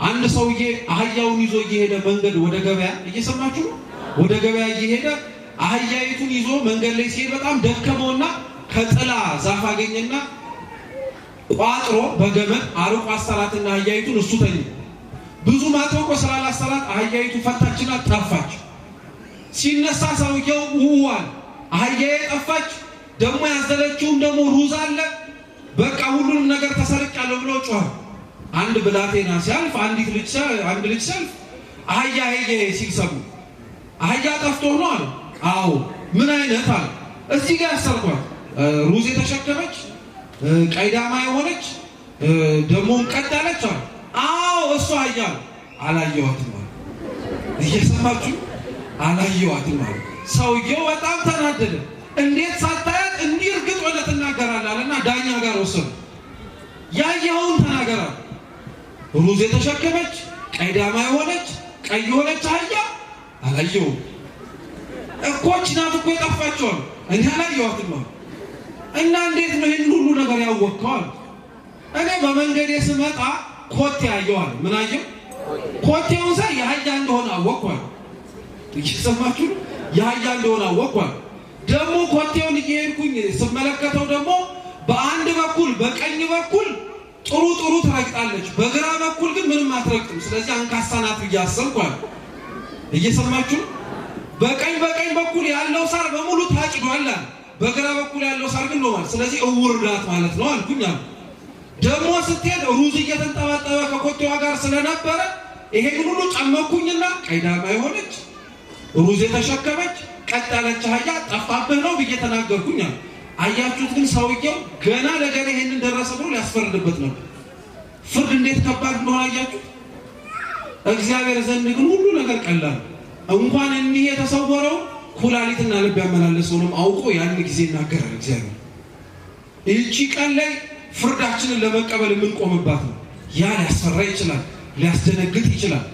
አንድ ሰውዬ አህያውን ይዞ እየሄደ መንገድ ወደ ገበያ፣ እየሰማችሁ ነው፣ ወደ ገበያ እየሄደ አህያይቱን ይዞ መንገድ ላይ ሲሄድ በጣም ደከመውና ከጥላ ዛፍ አገኘና ቋጥሮ በገመድ አርቆ አሰራትና አህያይቱን እሱ ተኝ። ብዙ ማጥቆ ስላላሰራት አህያይቱ ፈታችና ጠፋች። ሲነሳ ሰውየው ውዋል፣ አህያዬ ጠፋች፣ ደግሞ ያዘለችውም ደግሞ ሩዝ አለ፣ በቃ ሁሉንም ነገር ተሰርቃለሁ ብሎ ጮኸ። አንድ ብላቴና ሲያልፍ አንድ ልጅ ሲያልፍ አህያዬ ሲሰሙ አህያ ጠፍቶ ነው አለ። አዎ ምን አይነት አለ። እዚህ ጋር ያሰርኳት ሩዝ የተሸከመች ቀይዳማ የሆነች ደግሞ ቀጥ ያለች አለ። አዎ እሱ አህያ አላየኋትም አለ። እየሰማችሁ አላየኋትም አለ። ሰውየው በጣም ተናደደ። እንዴት ሳታያት እንዲህ እርግጥ ሆነ ትናገራለህ አለና ዳኛ ጋር ወሰዱ። ያየኸውን ተናገራ። ሩዝ የተሸከመች ቀይዳማ የሆነች ቀይ የሆነች አህያ አላየሁም እኮ ናት እኮ የጠፋችው እኔ አላየኋትም። እና እንዴት ነው ይህን ሁሉ ነገር ያወቅከው? እኔ በመንገዴ ስመጣ ኮቴ አየዋል። ምን አየሁ? ኮቴውን ሳይ የአህያ እንደሆነ አወቅኳል። እየሰማችሁ የአህያ እንደሆነ አወቅኳል። ደግሞ ኮቴውን እየሄድኩኝ ስመለከተው ደግሞ በአንድ በኩል በቀኝ በኩል ጥሩ ትረግጣለች፣ በግራ በኩል ግን ምንም አትረግጥም። ስለዚህ አንካሳ ናት ብዬ አሰብኳል። እየሰማችሁ በቀኝ በኩል ያለው ሳር በሙሉ ታጭዷል፣ በግራ በኩል ያለው ሳር ግን ነው ማለት፣ ስለዚህ እውር ናት ማለት ነው አልኩኝ። ደግሞ ስትሄድ ሩዝ እየተንጠባጠበ ከኮቴዋ ጋር ስለነበረ ይሄን ሁሉ ጨመኩኝና ቀይዳማ የሆነች ሩዝ የተሸከመች ቀጥ ያለች አህያ ጠፋብህ ነው ብዬ ተናገርኩኝ። አያችሁት? ግን ሰውየው ገና ለገና ይሄንን ደረሰ ብሎ ሊያስፈርድበት ነበር። ፍርድ እንዴት ከባድ እንደሆነ አያችሁት? እግዚአብሔር ዘንድ ግን ሁሉ ነገር ቀላል። እንኳን እንዲህ የተሰወረው ኩላሊትና ልብ ያመላለሰውንም አውቆ ያን ጊዜ ይናገራል እግዚአብሔር። እቺ ቀን ላይ ፍርዳችንን ለመቀበል የምንቆምባት ነው። ያ ሊያስፈራ ይችላል፣ ሊያስደነግጥ ይችላል።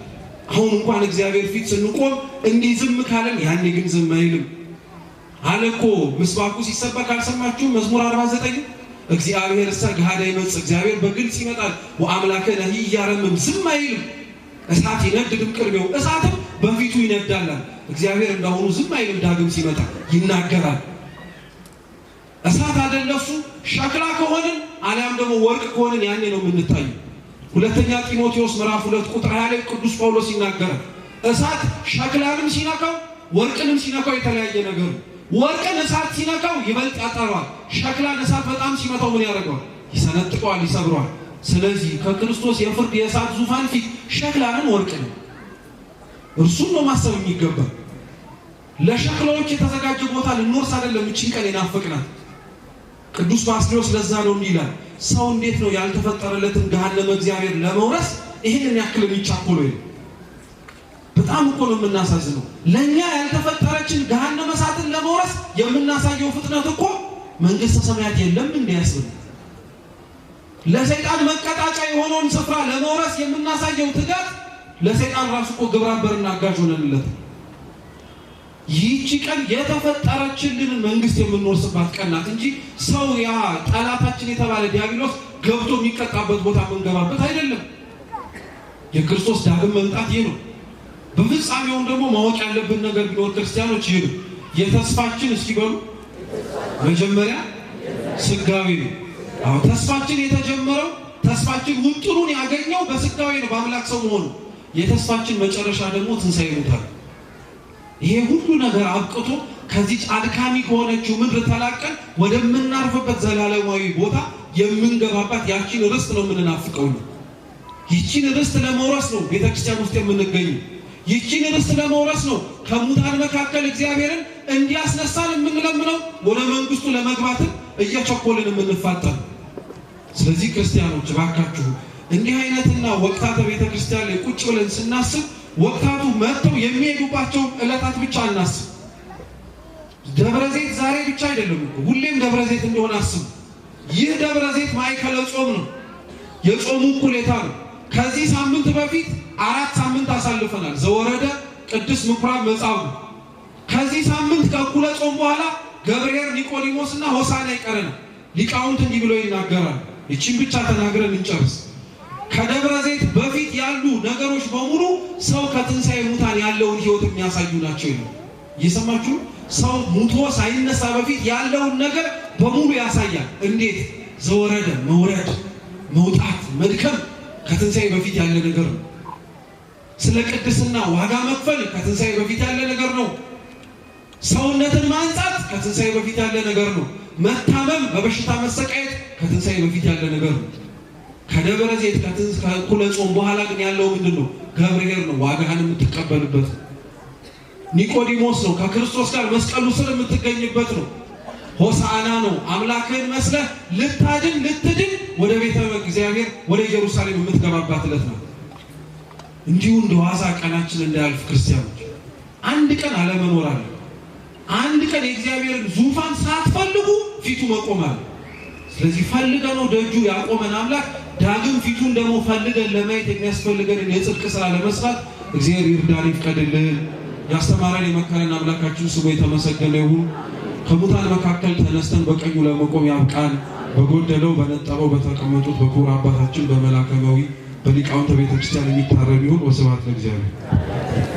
አሁን እንኳን እግዚአብሔር ፊት ስንቆም እንዲህ ዝም ካለን ያኔ ግን ዝም አይልም አለኮ። ምስባኩ ሲሰበክ አልሰማችሁ? መዝሙር 49 እግዚአብሔር ሰግሃደ ይመጽእ፣ እግዚአብሔር በግልጽ ይመጣል። ወአምላከነ ይያረምም፣ ዝም አይልም። እሳት ይነድድም ቅርቤው፣ እሳትም በፊቱ ይነዳል። እግዚአብሔር እንደሆኑ ዝም አይልም። ዳግም ሲመጣ ይናገራል። እሳት አይደለሱ ሸክላ ከሆንን አሊያም ደግሞ ወርቅ ከሆንን ያኔ ነው የምንታየው። ሁለተኛ ጢሞቴዎስ ምዕራፍ 2 ቁጥር 20 ላይ ቅዱስ ጳውሎስ ይናገራል። እሳት ሸክላንም ሲነካው ወርቅንም ሲነካው የተለያየ ነገር ነው። ወርቅን እሳት ሲነካው ይበልጥ ያጠራዋል። ሸክላን እሳት በጣም ሲመታው ምን ያደርገዋል? ይሰነጥቀዋል፣ ይሰብረዋል። ስለዚህ ከክርስቶስ የፍርድ የእሳት ዙፋን ፊት ሸክላንም ወርቅንም እርሱን ነው ማሰብ የሚገባ። ለሸክላዎች የተዘጋጀ ቦታ ልንወርስ አይደለም እቺን ቀን የናፈቅናት። ቅዱስ ባስልዮስ ለዛ ነው ይላል ሰው እንዴት ነው ያልተፈጠረለትን ገሃነመ እግዚአብሔር ለመውረስ ይሄንን ያክል የሚቻኮለው? በጣም እኮ ነው የምናሳዝነው። ለኛ ያልተፈጠረችን ገሃነመ እሳትን ለመውረስ የምናሳየው ፍጥነት እኮ መንግስተ ሰማያት የለም እንዲያስብ። ለሰይጣን መቀጣጫ የሆነውን ስፍራ ለመውረስ የምናሳየው ትጋት ለሰይጣን ራሱ እኮ ግብረ አበርና አጋዥ ሆነንለት። ይህቺ ቀን የተፈጠረችልን መንግስት የምንወርስባት ቀን ናት እንጂ ሰው ያ ጠላታችን የተባለ ዲያብሎስ ገብቶ የሚቀጣበት ቦታ የምንገባበት አይደለም። የክርስቶስ ዳግም መምጣት ይህ ነው። በፍጻሜውም ደግሞ ማወቅ ያለብን ነገር ቢኖር ክርስቲያኖች ይሄ ነው። የተስፋችን እስኪ በሉ መጀመሪያ ስጋዊ ነው። አዎ ተስፋችን የተጀመረው ተስፋችን ውጥሩን ያገኘው በስጋዊ ነው፣ በአምላክ ሰው መሆኑ። የተስፋችን መጨረሻ ደግሞ ትንሣኤ ሙታን። ይሄ ሁሉ ነገር አብቅቶ ከዚህ አድካሚ ከሆነችው ምድር ተላቀን ወደምናርፍበት ዘላለማዊ ቦታ የምንገባባት ያቺን ርስት ነው የምንናፍቀው። ይቺን ርስት ለመውረስ ነው ቤተክርስቲያን ውስጥ የምንገኘው። ይቺን ርስት ለመውረስ ነው ከሙታን መካከል እግዚአብሔርን እንዲያስነሳን የምንለምነው፣ ወደ መንግስቱ ለመግባትም እየቸኮልን የምንፋጠን። ስለዚህ ክርስቲያኖች እባካችሁ እንዲህ አይነትና ወቅታተ ቤተክርስቲያን ላይ ቁጭ ብለን ስናስብ ወቅታቱ መጥተው የሚሄዱባቸው ዕለታት ብቻ እናስብ። ደብረ ዘይት ዛሬ ብቻ አይደለም እኮ ሁሌም ደብረ ዘይት እንደሆነ አስቡ። ይህ ደብረ ዘይት ማዕከለ ጾም ነው፣ የጾሙ እኩሌታ ነው። ከዚህ ሳምንት በፊት 4 ሳምንት አሳልፈናል። ዘወረደ፣ ቅዱስ ምኩራብ፣ መጻጉዕ። ከዚህ ሳምንት ከእኩለ ጾም በኋላ ገብርኄር፣ ኒቆዲሞስና ሆሳዕና ይቀረናል። ሊቃውንት እንዲህ ብለው ይናገራል። ይቺን ብቻ ተናግረን እንጨርስ። ከደብረ ዘይት በፊት ያሉ ነገሮች በሙሉ ሰው ከትንሣኤ ሙታን ያለውን ህይወት የሚያሳዩ ናቸው ይላል። እየሰማችሁ? ሰው ሙቶ ሳይነሳ በፊት ያለውን ነገር በሙሉ ያሳያል። እንዴት? ዘወረደ፣ መውረድ፣ መውጣት፣ መድከም ከትንሣኤ በፊት ያለ ነገር ነው። ስለ ቅድስና ዋጋ መክፈል ከትንሣኤ በፊት ያለ ነገር ነው። ሰውነትን ማንጻት ከትንሣኤ በፊት ያለ ነገር ነው። መታመም፣ በበሽታ መሰቃየት ከትንሣኤ በፊት ያለ ነገር ነው። ከደብረ ዘይት ከእኩለ ጾም በኋላ ግን ያለው ምንድን ነው? ገብርኄር ነው፣ ዋጋህን የምትቀበልበት። ኒቆዲሞስ ነው፣ ከክርስቶስ ጋር መስቀሉ ስር የምትገኝበት ነው። ሆሳዕና ነው፣ አምላክህን መስለህ ልትድን ወደ ቤተ እግዚአብሔር ወደ ኢየሩሳሌም የምትገባባት ዕለት ነው። እንዲሁ እንደ ዋዛ ቀናችን እንዳያልፍ ክርስቲያኖች አንድ ቀን አለመኖር አለ። አንድ ቀን የእግዚአብሔርን ዙፋን ሳትፈልጉ ፊቱ መቆም አለ። ስለዚህ ፈልገነው ደጁ ያቆመን አምላክ ዳግም ፊቱን ደግሞ ፈልገን ለማየት የሚያስፈልገንን የጽድቅ ስራ ለመስራት እግዚአብሔር ይርዳን፣ ይፍቀድልን። ያስተማረን የመከረን አምላካችን ስሙ የተመሰገነ ይሁን። ከሙታን መካከል ተነስተን በቀኙ ለመቆም ያብቃን። በጎደለው በነጠበው በተቀመጡት በክቡር አባታችን በመላከ መዊ በሊቃውንተ ቤተክርስቲያን የሚታረም ይሁን። ወስብሐት ለእግዚአብሔር።